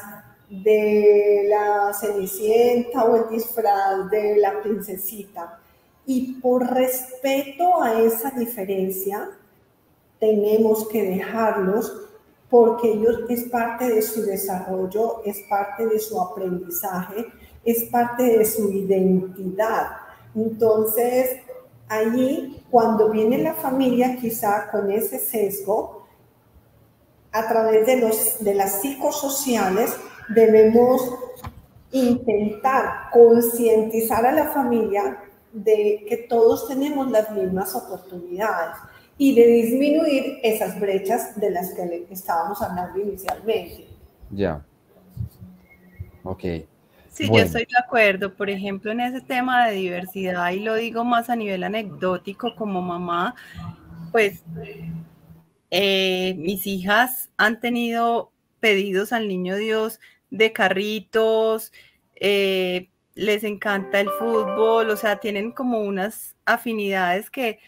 de la Cenicienta o el disfraz de la princesita, y por respeto a esa diferencia tenemos que dejarlos porque ellos es parte de su desarrollo, es parte de su aprendizaje, es parte de su identidad. Entonces, allí, cuando viene la familia quizá con ese sesgo, a través de las psicosociales, debemos intentar concientizar a la familia de que todos tenemos las mismas oportunidades y de disminuir esas brechas de las que estábamos hablando inicialmente. Ya. Ok. Sí, yo Bueno. estoy de acuerdo. Por ejemplo, en ese tema de diversidad, y lo digo más a nivel anecdótico como mamá, pues mis hijas han tenido pedidos al Niño Dios de carritos, les encanta el fútbol, o sea, tienen como unas afinidades que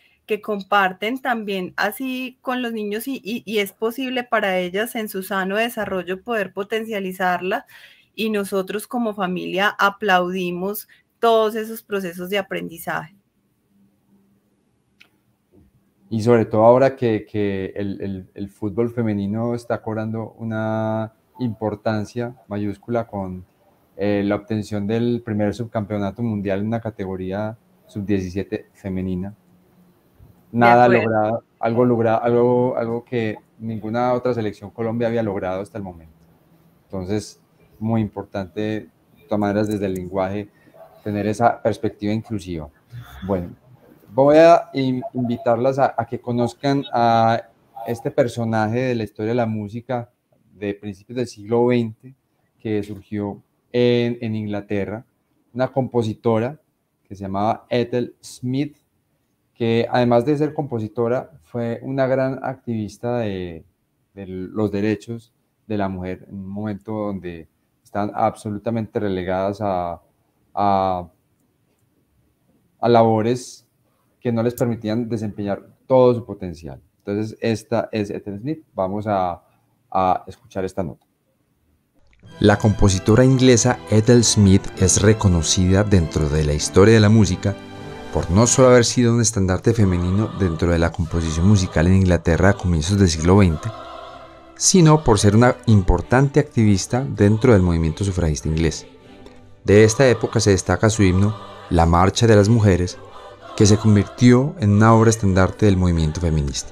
comparten también así con los niños y es posible para ellas en su sano desarrollo poder potencializarla y nosotros como familia aplaudimos todos esos procesos de aprendizaje. Y sobre todo ahora que el fútbol femenino está cobrando una importancia mayúscula con la obtención del primer subcampeonato mundial en una categoría sub-17 femenina. Nada logrado, algo que ninguna otra selección Colombia había logrado hasta el momento. Entonces, muy importante, de todas maneras, desde el lenguaje, tener esa perspectiva inclusiva. Bueno, voy a invitarlas a que conozcan a este personaje de la historia de la música de principios del siglo XX, que surgió en Inglaterra, una compositora que se llamaba Ethel Smith, que además de ser compositora, fue una gran activista de los derechos de la mujer en un momento donde están absolutamente relegadas a labores que no les permitían desempeñar todo su potencial. Entonces, esta es Ethel Smith. Vamos a escuchar esta nota. La compositora inglesa Ethel Smith es reconocida dentro de la historia de la música por no solo haber sido un estandarte femenino dentro de la composición musical en Inglaterra a comienzos del siglo XX, sino por ser una importante activista dentro del movimiento sufragista inglés. De esta época se destaca su himno La Marcha de las Mujeres, que se convirtió en una obra estandarte del movimiento feminista.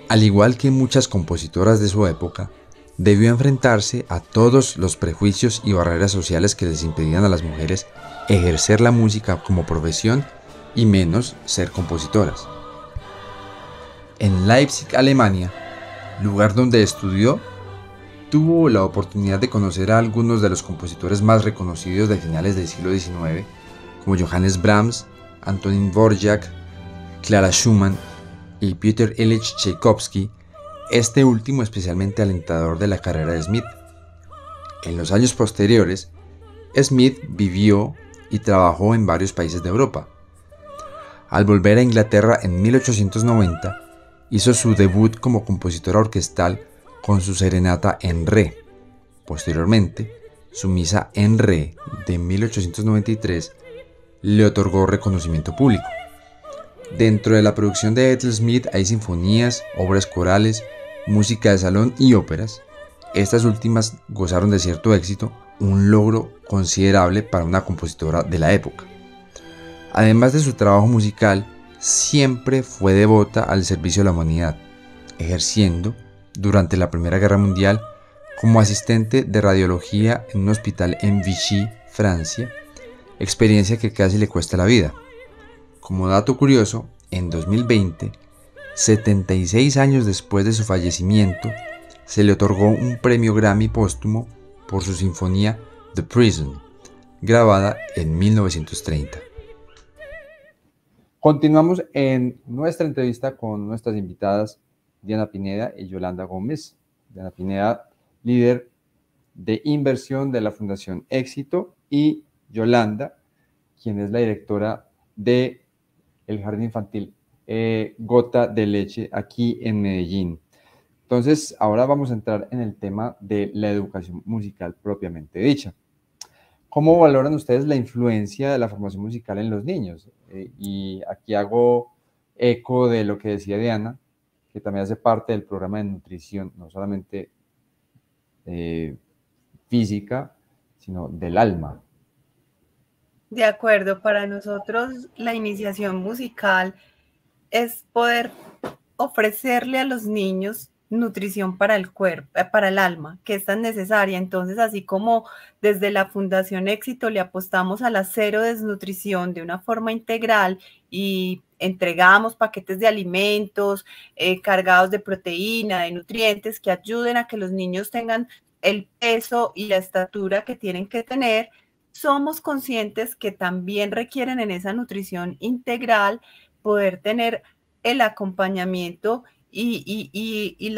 Al igual que muchas compositoras de su época, debió enfrentarse a todos los prejuicios y barreras sociales que les impedían a las mujeres ejercer la música como profesión y menos ser compositoras. En Leipzig, Alemania, lugar donde estudió, tuvo la oportunidad de conocer a algunos de los compositores más reconocidos de finales del siglo XIX, como Johannes Brahms, Antonín Dvorak, Clara Schumann y Peter Ilich Tchaikovsky, este último especialmente alentador de la carrera de Smith. En los años posteriores, Smith vivió y trabajó en varios países de Europa. Al volver a Inglaterra en 1890, hizo su debut como compositora orquestal con su serenata en re. Posteriormente, su misa en re de 1893 le otorgó reconocimiento público. Dentro de la producción de Ethel Smith hay sinfonías, obras corales, música de salón y óperas. Estas últimas gozaron de cierto éxito, un logro considerable para una compositora de la época. Además de su trabajo musical, siempre fue devota al servicio de la humanidad, ejerciendo durante la Primera Guerra Mundial como asistente de radiología en un hospital en Vichy, Francia, experiencia que casi le cuesta la vida. Como dato curioso, en 2020, 76 años después de su fallecimiento, se le otorgó un premio Grammy póstumo por su sinfonía The Prison, grabada en 1930. Continuamos en nuestra entrevista con nuestras invitadas Diana Pineda y Yolanda Gómez. Diana Pineda, líder de inversión de la Fundación Éxito, y Yolanda, quien es la directora de el Jardín Infantil Gota de Leche aquí en Medellín. Entonces, ahora vamos a entrar en el tema de la educación musical propiamente dicha. ¿Cómo valoran ustedes la influencia de la formación musical en los niños? Y aquí hago eco de lo que decía Diana, que también hace parte del programa de nutrición, no solamente física, sino del alma. De acuerdo, para nosotros la iniciación musical es poder ofrecerle a los niños nutrición para el cuerpo, para el alma, que es tan necesaria. Entonces, así como desde la Fundación Éxito le apostamos a la cero desnutrición de una forma integral y entregamos paquetes de alimentos cargados de proteína, de nutrientes que ayuden a que los niños tengan el peso y la estatura que tienen que tener, somos conscientes que también requieren en esa nutrición integral poder tener el acompañamiento y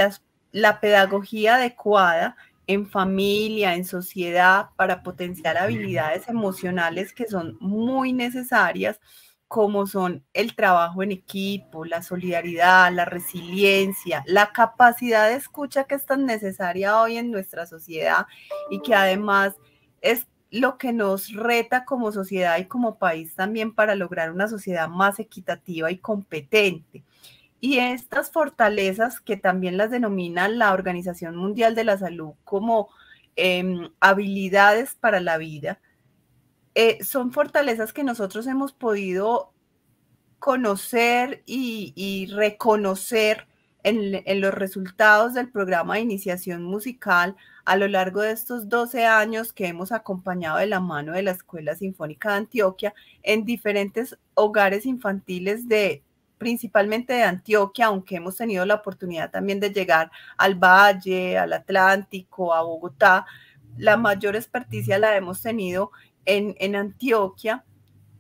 la pedagogía adecuada en familia, en sociedad, para potenciar habilidades emocionales que son muy necesarias, como son el trabajo en equipo, la solidaridad, la resiliencia, la capacidad de escucha que es tan necesaria hoy en nuestra sociedad y que además es lo que nos reta como sociedad y como país también para lograr una sociedad más equitativa y competente. Y estas fortalezas, que también las denomina la Organización Mundial de la Salud como habilidades para la vida, son fortalezas que nosotros hemos podido conocer y reconocer en los resultados del programa de iniciación musical a lo largo de estos 12 años que hemos acompañado de la mano de la Escuela Sinfónica de Antioquia en diferentes hogares infantiles principalmente de Antioquia, aunque hemos tenido la oportunidad también de llegar al Valle, al Atlántico, a Bogotá. La mayor experticia la hemos tenido en Antioquia.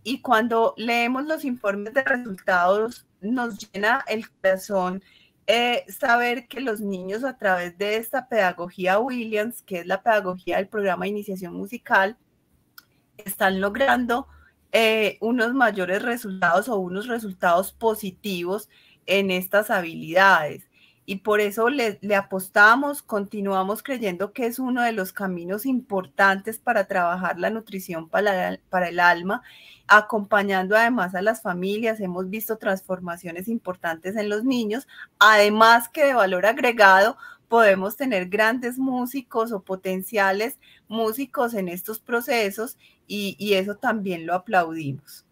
Y cuando leemos los informes de resultados, nos llena el corazón saber que los niños, a través de esta pedagogía Williams, que es la pedagogía del programa de iniciación musical, están logrando unos mayores resultados o unos resultados positivos en estas habilidades. Y por eso le apostamos, continuamos creyendo que es uno de los caminos importantes para trabajar la nutrición para el alma, acompañando además a las familias. Hemos visto transformaciones importantes en los niños, además que de valor agregado podemos tener grandes músicos o potenciales músicos en estos procesos y eso también lo aplaudimos.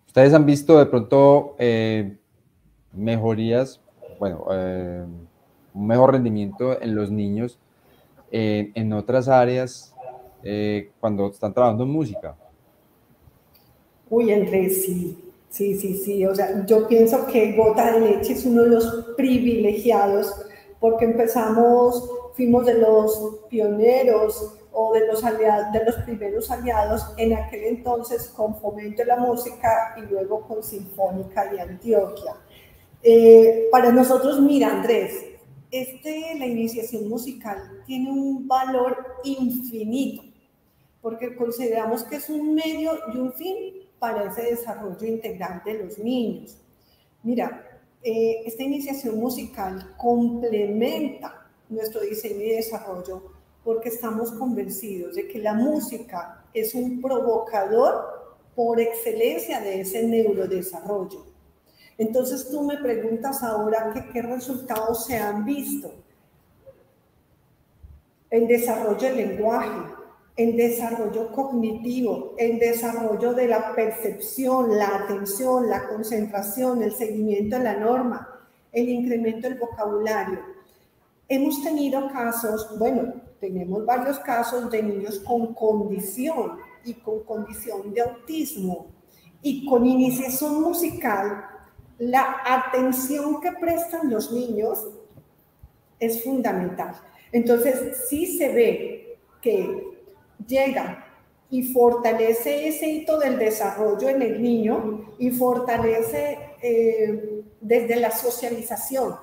¿Ustedes han visto de pronto mejorías, bueno, un mejor rendimiento en los niños en otras áreas cuando están trabajando en música? Uy, Andrés, sí. O sea, yo pienso que Gota de Leche es uno de los privilegiados porque fuimos de los pioneros o de los primeros aliados en aquel entonces con Fomento de la Música y luego con Sinfónica de Antioquia. Para nosotros, mira, Andrés, la iniciación musical tiene un valor infinito porque consideramos que es un medio y un fin para ese desarrollo integral de los niños. Mira, esta iniciación musical complementa nuestro diseño y desarrollo porque estamos convencidos de que la música es un provocador por excelencia de ese neurodesarrollo. Entonces tú me preguntas ahora qué resultados se han visto. El desarrollo del lenguaje, el desarrollo cognitivo, el desarrollo de la percepción, la atención, la concentración, el seguimiento de la norma, el incremento del vocabulario. Hemos tenido casos, bueno, tenemos varios casos de niños con condición y con condición de autismo y con iniciación musical. La atención que prestan los niños es fundamental. Entonces, sí se ve que llega y fortalece ese hito del desarrollo en el niño y fortalece desde la socialización.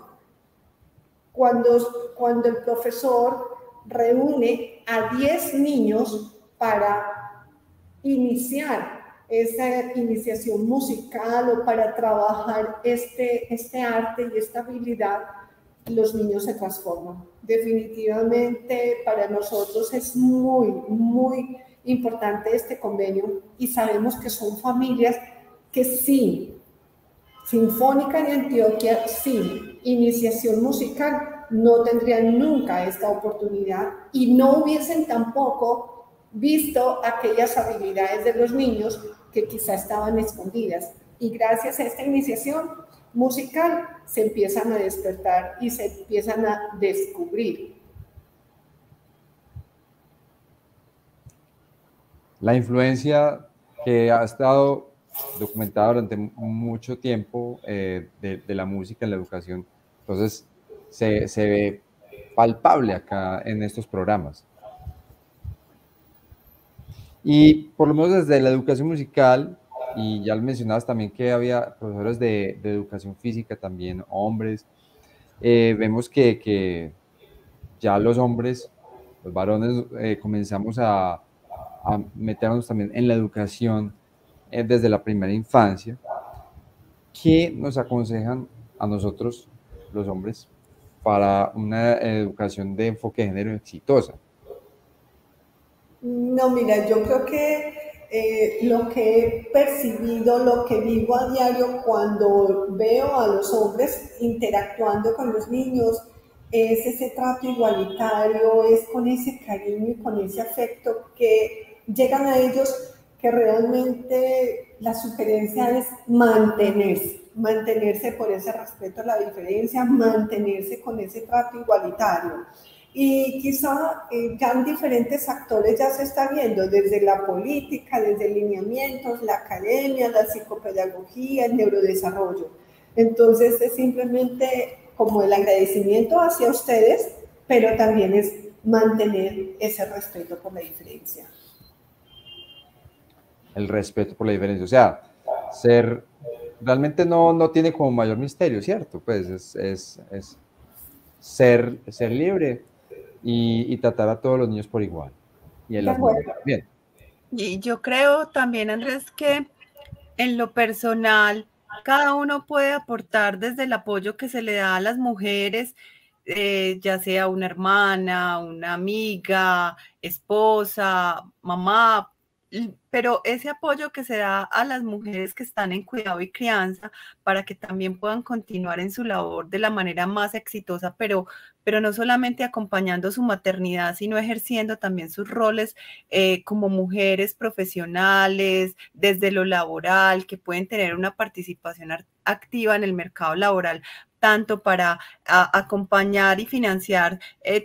Cuando el profesor reúne a 10 niños para iniciar esa iniciación musical o para trabajar este arte y esta habilidad, los niños se transforman. Definitivamente para nosotros es muy, muy importante este convenio y sabemos que son familias que sí Sinfónica de Antioquia sin iniciación musical no tendrían nunca esta oportunidad y no hubiesen tampoco visto aquellas habilidades de los niños que quizá estaban escondidas. Y gracias a esta iniciación musical se empiezan a despertar y se empiezan a descubrir. La influencia que ha estado documentada durante mucho tiempo de la música en la educación, entonces se ve palpable acá en estos programas. Y por lo menos desde la educación musical, y ya lo mencionabas también que había profesores de educación física también, hombres, vemos que ya los hombres, los varones, comenzamos a meternos también en la educación desde la primera infancia. ¿Qué nos aconsejan a nosotros, los hombres, para una educación de enfoque de género exitosa? No, mira, yo creo que lo que he percibido, lo que vivo a diario cuando veo a los hombres interactuando con los niños, es ese trato igualitario, es con ese cariño y con ese afecto que llegan a ellos, que realmente la sugerencia es mantenerse por ese respeto a la diferencia, mantenerse con ese trato igualitario. Y quizá ya en diferentes actores ya se está viendo, desde la política, desde lineamientos, la academia, la psicopedagogía, el neurodesarrollo. Entonces es simplemente como el agradecimiento hacia ustedes, pero también es mantener ese respeto por la diferencia. El respeto por la diferencia, o sea, realmente no tiene como mayor misterio, ¿cierto? Pues es ser libre y tratar a todos los niños por igual. Y en las niñas también. Y yo creo también, Andrés, que en lo personal, cada uno puede aportar desde el apoyo que se le da a las mujeres, ya sea una hermana, una amiga, esposa, mamá, pero ese apoyo que se da a las mujeres que están en cuidado y crianza para que también puedan continuar en su labor de la manera más exitosa, pero no solamente acompañando su maternidad, sino ejerciendo también sus roles como mujeres profesionales, desde lo laboral, que pueden tener una participación activa en el mercado laboral, tanto para acompañar y financiar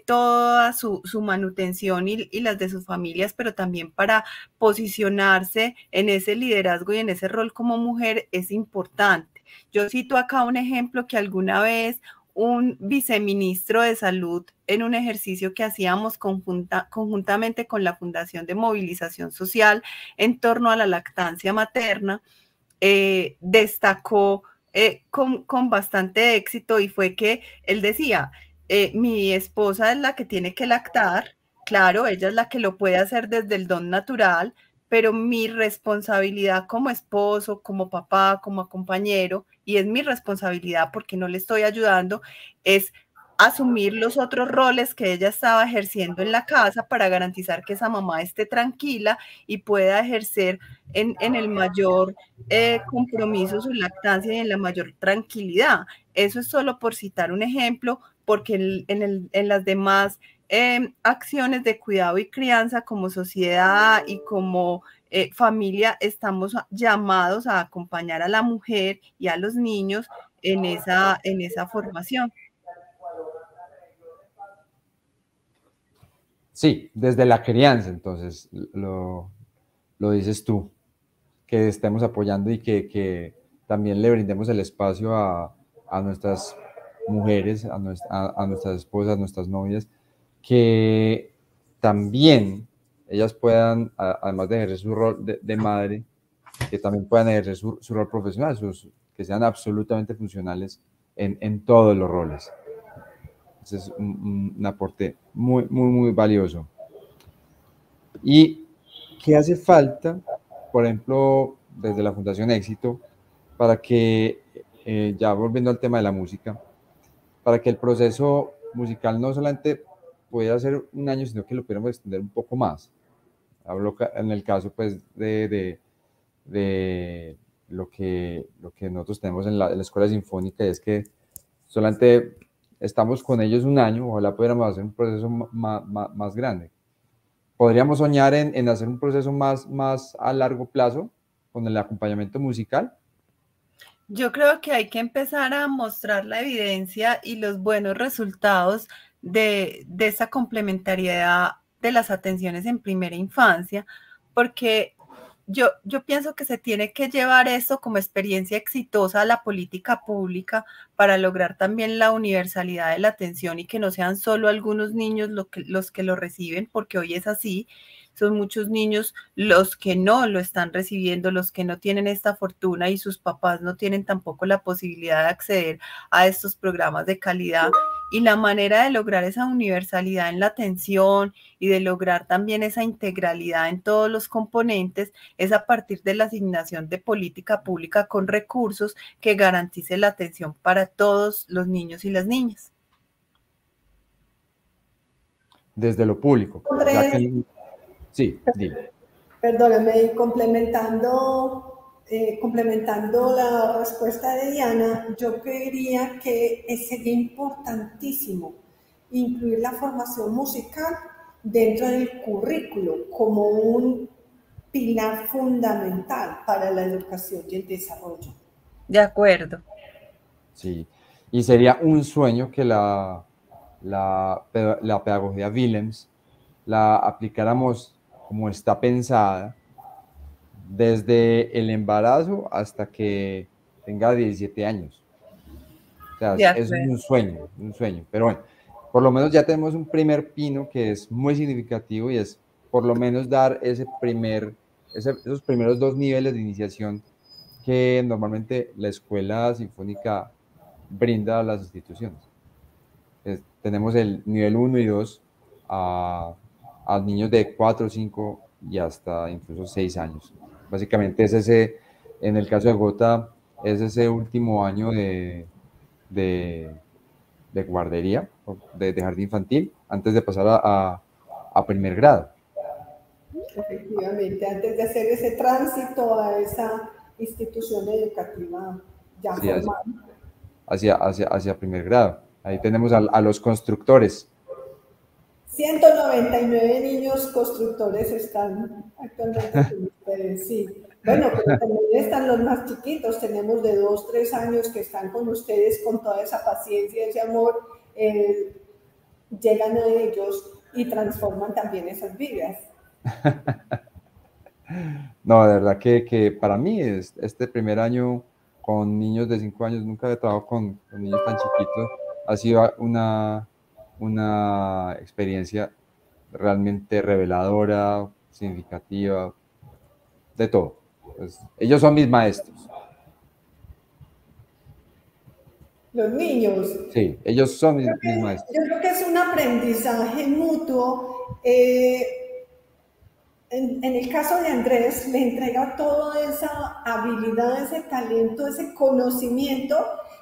toda su manutención y las de sus familias, pero también para posicionarse en ese liderazgo y en ese rol como mujer es importante. Yo cito acá un ejemplo que alguna vez un viceministro de salud en un ejercicio que hacíamos conjuntamente con la Fundación de Movilización Social en torno a la lactancia materna, destacó con bastante éxito y fue que él decía, mi esposa es la que tiene que lactar, claro, ella es la que lo puede hacer desde el don natural, pero mi responsabilidad como esposo, como papá, como compañero, y es mi responsabilidad porque no le estoy ayudando, es asumir los otros roles que ella estaba ejerciendo en la casa para garantizar que esa mamá esté tranquila y pueda ejercer en el mayor compromiso su lactancia y en la mayor tranquilidad. Eso es solo por citar un ejemplo, porque en las demás acciones de cuidado y crianza como sociedad y como familia estamos llamados a acompañar a la mujer y a los niños en esa formación. Sí, desde la crianza, entonces, lo dices tú, que estemos apoyando y que también le brindemos el espacio a nuestras mujeres, a nuestras esposas, a nuestras novias, que también ellas puedan, además de ejercer su rol de madre, que también puedan ejercer su rol profesional, que sean absolutamente funcionales en todos los roles. Ese es un aporte muy valioso. ¿Y qué hace falta, por ejemplo, desde la Fundación Éxito, para que, ya volviendo al tema de la música, para que el proceso musical no solamente pudiera ser un año, sino que lo pudiéramos extender un poco más? Hablo en el caso pues de lo que nosotros tenemos en la Escuela Sinfónica, es que solamente estamos con ellos un año, ojalá pudiéramos hacer un proceso más grande. ¿Podríamos soñar en hacer un proceso más a largo plazo con el acompañamiento musical? Yo creo que hay que empezar a mostrar la evidencia y los buenos resultados de esa complementariedad de las atenciones en primera infancia, porque yo pienso que se tiene que llevar esto como experiencia exitosa a la política pública para lograr también la universalidad de la atención y que no sean solo algunos niños los que lo reciben, porque hoy es así. Son muchos niños los que no lo están recibiendo, los que no tienen esta fortuna y sus papás no tienen tampoco la posibilidad de acceder a estos programas de calidad. Y la manera de lograr esa universalidad en la atención y de lograr también esa integralidad en todos los componentes es a partir de la asignación de política pública con recursos que garantice la atención para todos los niños y las niñas. Desde lo público. Ya que, sí, dime. Perdóname, y complementando la respuesta de Diana, yo creería que sería importantísimo incluir la formación musical dentro del currículo como un pilar fundamental para la educación y el desarrollo. De acuerdo. Sí, y sería un sueño que la pedagogía Willems la aplicáramos como está pensada, desde el embarazo hasta que tenga 17 años. O sea, es un sueño, pero bueno, por lo menos ya tenemos un primer pino que es muy significativo y es por lo menos dar esos primeros 2 niveles de iniciación que normalmente la Escuela Sinfónica brinda a las instituciones. Tenemos el nivel 1 y 2 a niños de 4, 5 y hasta incluso 6 años. Básicamente es en el caso de Gotha, es ese último año de guardería, de jardín infantil, antes de pasar a primer grado. Efectivamente, antes de hacer ese tránsito a esa institución educativa ya formada. Hacia primer grado. Ahí tenemos a los constructores. 199 niños constructores están actualmente con ustedes, sí. Bueno, pero también están los más chiquitos, tenemos de 2, 3 años que están con ustedes con toda esa paciencia, ese amor, llegan a ellos y transforman también esas vidas. No, de verdad que para mí este primer año con niños de 5 años, nunca he trabajado con niños tan chiquitos, ha sido una experiencia realmente reveladora, significativa, de todo. Pues, ellos son mis maestros. Los niños. Sí, ellos son mis maestros. Yo creo que es un aprendizaje mutuo. En el caso de Andrés, le entrega toda esa habilidad, ese talento, ese conocimiento,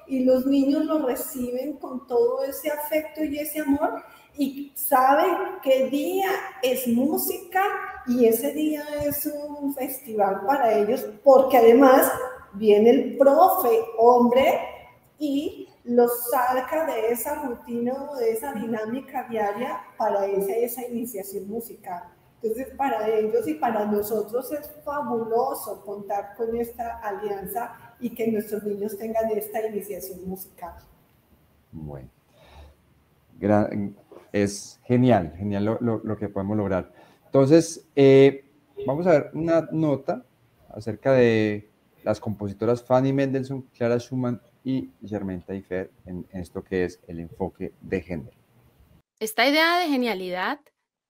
y los niños lo reciben con todo ese afecto y ese amor, y saben qué día es música y ese día es un festival para ellos, porque además viene el profe, hombre, y los saca de esa rutina o de esa dinámica diaria para esa iniciación musical. Entonces, para ellos y para nosotros es fabuloso contar con esta alianza y que nuestros niños tengan esta iniciación musical. Bueno, es genial lo que podemos lograr. Entonces, vamos a ver una nota acerca de las compositoras Fanny Mendelssohn, Clara Schumann y Germaine Taillefer en esto que es el enfoque de género. Esta idea de genialidad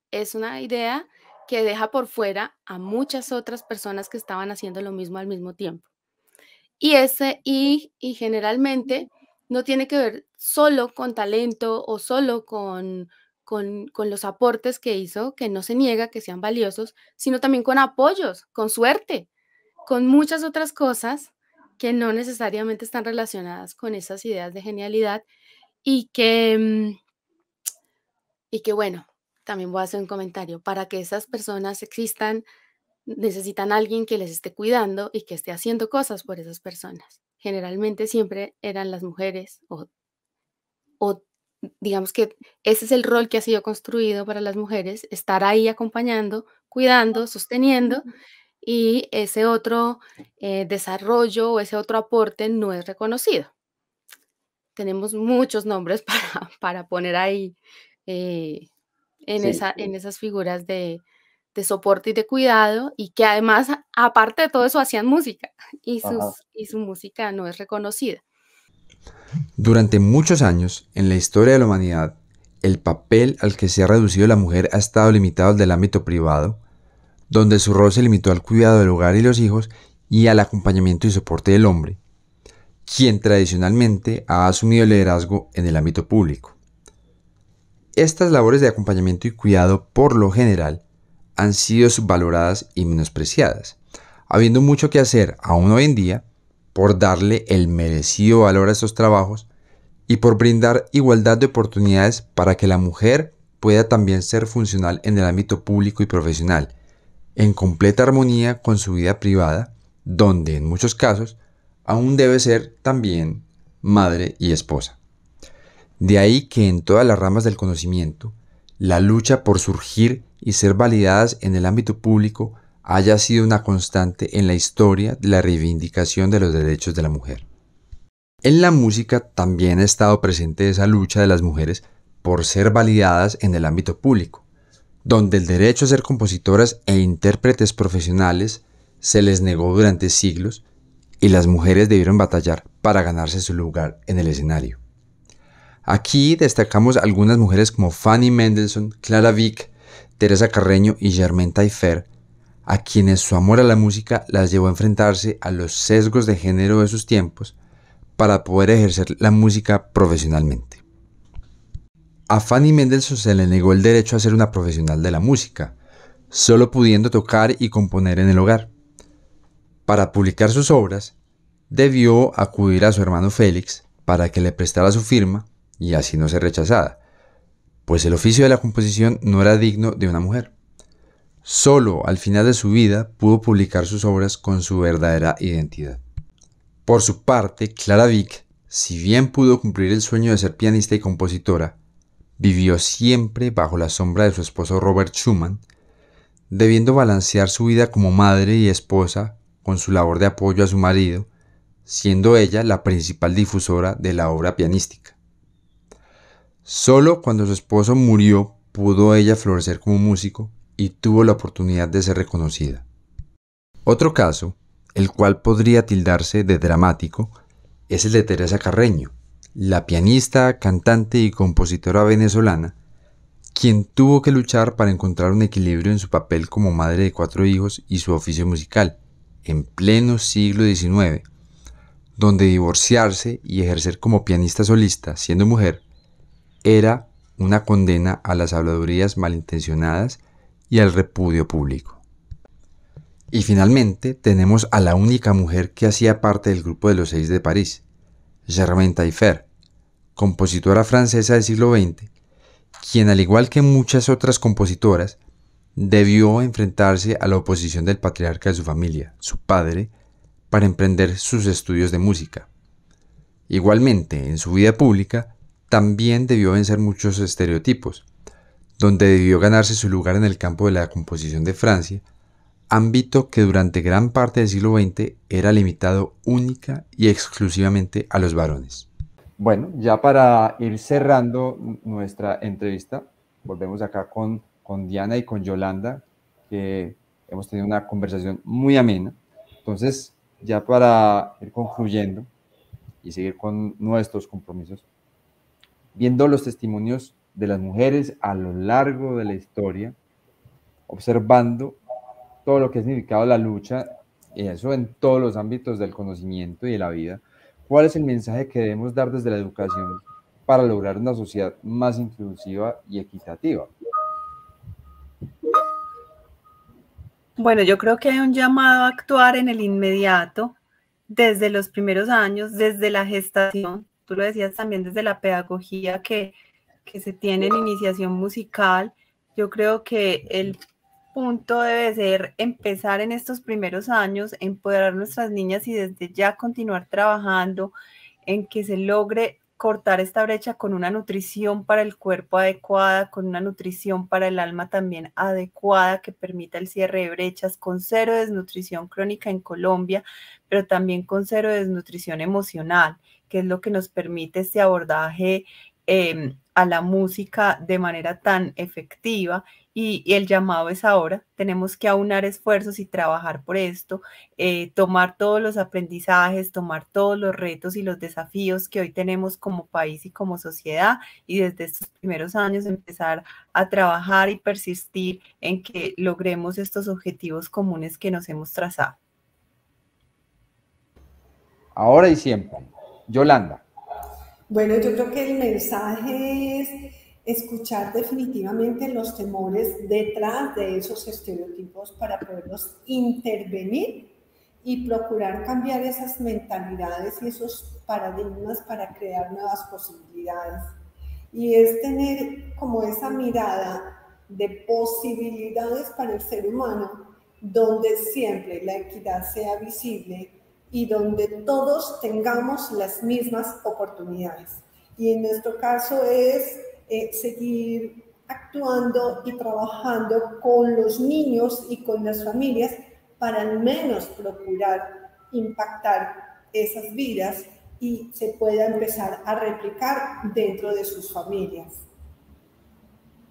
es una idea que deja por fuera a muchas otras personas que estaban haciendo lo mismo al mismo tiempo. Y generalmente no tiene que ver solo con talento o solo con los aportes que hizo, que no se niega que sean valiosos, sino también con apoyos, con suerte, con muchas otras cosas que no necesariamente están relacionadas con esas ideas de genialidad y que bueno, también voy a hacer un comentario. Para que esas personas existan, necesitan a alguien que les esté cuidando y que esté haciendo cosas por esas personas. Generalmente siempre eran las mujeres o digamos que ese es el rol que ha sido construido para las mujeres, estar ahí acompañando, cuidando, sosteniendo, y ese otro desarrollo o ese otro aporte no es reconocido. Tenemos muchos nombres para poner ahí eh, Sí, en esas figuras de soporte y de cuidado, y que además, aparte de todo eso, hacían música ajá. y su música no es reconocida. Durante muchos años, en la historia de la humanidad, el papel al que se ha reducido la mujer ha estado limitado al del ámbito privado, donde su rol se limitó al cuidado del hogar y los hijos y al acompañamiento y soporte del hombre, quien tradicionalmente ha asumido el liderazgo en el ámbito público. Estas labores de acompañamiento y cuidado, por lo general, han sido subvaloradas y menospreciadas, habiendo mucho que hacer aún hoy en día por darle el merecido valor a estos trabajos y por brindar igualdad de oportunidades para que la mujer pueda también ser funcional en el ámbito público y profesional, en completa armonía con su vida privada, donde en muchos casos aún debe ser también madre y esposa. De ahí que en todas las ramas del conocimiento, la lucha por surgir y ser validadas en el ámbito público haya sido una constante en la historia de la reivindicación de los derechos de la mujer. En la música también ha estado presente esa lucha de las mujeres por ser validadas en el ámbito público, donde el derecho a ser compositoras e intérpretes profesionales se les negó durante siglos y las mujeres debieron batallar para ganarse su lugar en el escenario. Aquí destacamos algunas mujeres como Fanny Mendelssohn, Clara Wieck, Teresa Carreño y Germaine Taillefer, a quienes su amor a la música las llevó a enfrentarse a los sesgos de género de sus tiempos para poder ejercer la música profesionalmente. A Fanny Mendelssohn se le negó el derecho a ser una profesional de la música, solo pudiendo tocar y componer en el hogar. Para publicar sus obras, debió acudir a su hermano Félix para que le prestara su firma y así no ser rechazada, pues el oficio de la composición no era digno de una mujer. Solo al final de su vida pudo publicar sus obras con su verdadera identidad. Por su parte, Clara Wieck, si bien pudo cumplir el sueño de ser pianista y compositora, vivió siempre bajo la sombra de su esposo Robert Schumann, debiendo balancear su vida como madre y esposa con su labor de apoyo a su marido, siendo ella la principal difusora de la obra pianística. Solo cuando su esposo murió pudo ella florecer como músico y tuvo la oportunidad de ser reconocida. Otro caso, el cual podría tildarse de dramático, es el de Teresa Carreño, la pianista, cantante y compositora venezolana, quien tuvo que luchar para encontrar un equilibrio en su papel como madre de 4 hijos y su oficio musical, en pleno siglo XIX, donde divorciarse y ejercer como pianista solista siendo mujer era una condena a las habladurías malintencionadas y al repudio público. Y finalmente tenemos a la única mujer que hacía parte del grupo de los 6 de París, Germaine Taillefer, compositora francesa del siglo XX, quien al igual que muchas otras compositoras, debió enfrentarse a la oposición del patriarca de su familia, su padre, para emprender sus estudios de música. Igualmente, en su vida pública, también debió vencer muchos estereotipos, donde debió ganarse su lugar en el campo de la composición de Francia, ámbito que durante gran parte del siglo XX era limitado única y exclusivamente a los varones. Bueno, ya para ir cerrando nuestra entrevista, volvemos acá con Diana y con Yolanda, que hemos tenido una conversación muy amena. Entonces, ya para ir concluyendo y seguir con nuestros compromisos, viendo los testimonios de las mujeres a lo largo de la historia, observando todo lo que ha significado la lucha, y eso en todos los ámbitos del conocimiento y de la vida, ¿cuál es el mensaje que debemos dar desde la educación para lograr una sociedad más inclusiva y equitativa? Bueno, yo creo que hay un llamado a actuar en el inmediato, desde los primeros años, desde la gestación. Tú lo decías también, desde la pedagogía que se tiene en iniciación musical. Yo creo que el punto debe ser empezar en estos primeros años, empoderar a nuestras niñas y desde ya continuar trabajando en que se logre cortar esta brecha con una nutrición para el cuerpo adecuada, con una nutrición para el alma también adecuada que permita el cierre de brechas, con cero desnutrición crónica en Colombia, pero también con cero desnutrición emocional, que es lo que nos permite este abordaje a la música de manera tan efectiva y el llamado es ahora, tenemos que aunar esfuerzos y trabajar por esto, tomar todos los aprendizajes, tomar todos los retos y los desafíos que hoy tenemos como país y como sociedad y desde estos primeros años empezar a trabajar y persistir en que logremos estos objetivos comunes que nos hemos trazado. Ahora y siempre. Yolanda. Bueno, yo creo que el mensaje es escuchar definitivamente los temores detrás de esos estereotipos para poderlos intervenir y procurar cambiar esas mentalidades y esos paradigmas para crear nuevas posibilidades. Y es tener como esa mirada de posibilidades para el ser humano, donde siempre la equidad sea visible y donde todos tengamos las mismas oportunidades. Y en nuestro caso es seguir actuando y trabajando con los niños y con las familias para al menos procurar impactar esas vidas y se pueda empezar a replicar dentro de sus familias.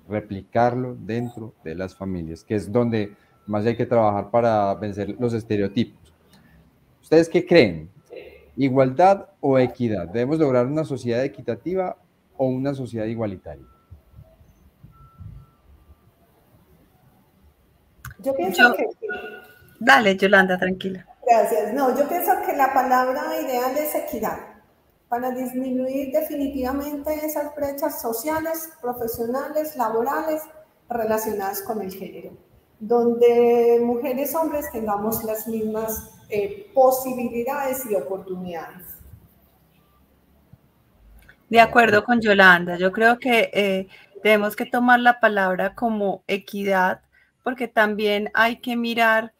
Replicarlo dentro de las familias, que es donde más hay que trabajar para vencer los estereotipos. ¿Ustedes qué creen? ¿Igualdad o equidad? ¿Debemos lograr una sociedad equitativa o una sociedad igualitaria? Yo pienso que... Dale, Yolanda, tranquila. Gracias. No, yo pienso que la palabra ideal es equidad, para disminuir definitivamente esas brechas sociales, profesionales, laborales, relacionadas con el género, donde mujeres y hombres tengamos las mismas posibilidades y oportunidades. De acuerdo con Yolanda, yo creo que tenemos que tomar la palabra como equidad, porque también hay que mirar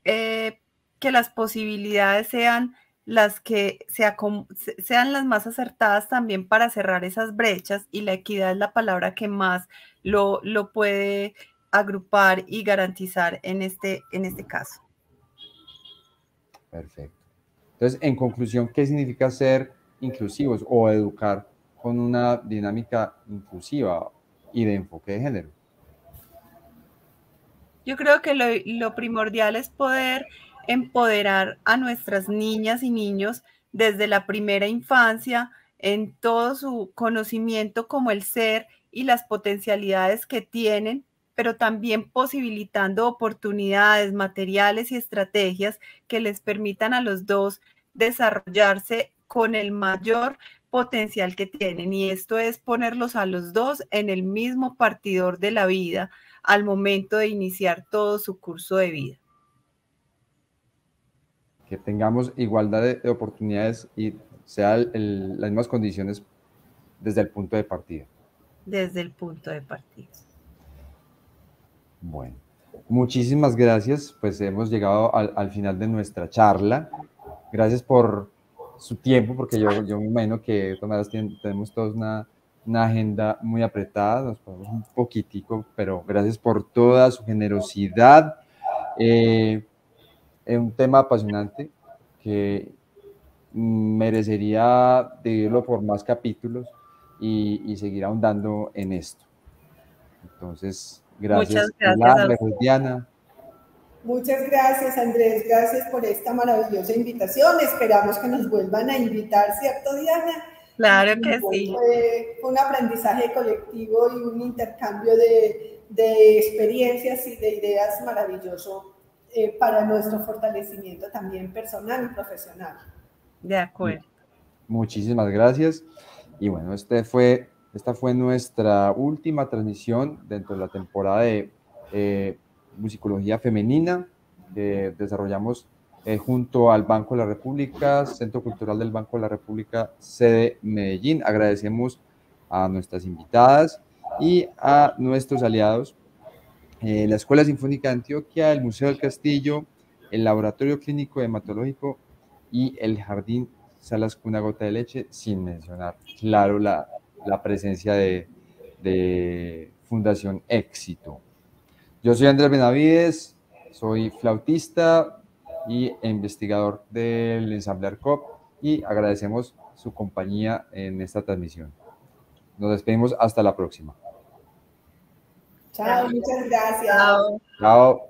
que las posibilidades sean las que sean las más acertadas también para cerrar esas brechas, y la equidad es la palabra que más lo puede agrupar y garantizar en este caso. Perfecto. Entonces, en conclusión, ¿qué significa ser inclusivos o educar con una dinámica inclusiva y de enfoque de género? Yo creo que lo primordial es poder empoderar a nuestras niñas y niños desde la primera infancia en todo su conocimiento como el ser y las potencialidades que tienen, pero también posibilitando oportunidades materiales y estrategias que les permitan a los dos desarrollarse con el mayor potencial que tienen. Y esto es ponerlos a los dos en el mismo partidor de la vida al momento de iniciar todo su curso de vida. Que tengamos igualdad de oportunidades y sean las mismas condiciones desde el punto de partida. Desde el punto de partida. Bueno, muchísimas gracias. Pues hemos llegado al final de nuestra charla. Gracias por su tiempo, porque yo me imagino que de todas maneras tenemos todos una agenda muy apretada, nos ponemos un poquitico, pero gracias por toda su generosidad. Es un tema apasionante que merecería dividirlo por más capítulos y seguir ahondando en esto. Entonces, gracias, Pilar, Diana. Muchas gracias, Andrés. Gracias por esta maravillosa invitación. Esperamos que nos vuelvan a invitar, ¿cierto, Diana? Claro que sí. Fue un aprendizaje colectivo y un intercambio de experiencias y de ideas maravilloso para nuestro fortalecimiento también personal y profesional. De acuerdo. Muchísimas gracias. Y bueno, esta fue nuestra última transmisión dentro de la temporada de musicología femenina que desarrollamos junto al Banco de la República, Centro Cultural del Banco de la República, sede Medellín. Agradecemos a nuestras invitadas y a nuestros aliados la Escuela Sinfónica de Antioquia, el Museo del Castillo, el Laboratorio Clínico Hematológico y el Jardín Salas Cuna Gota de Leche, sin mencionar, claro, la presencia de Fundación Éxito. Yo soy Andrés Benavides, soy flautista y investigador del Ensamble ARCOP y agradecemos su compañía en esta transmisión. Nos despedimos hasta la próxima. Chao, muchas gracias. Chao. Chao.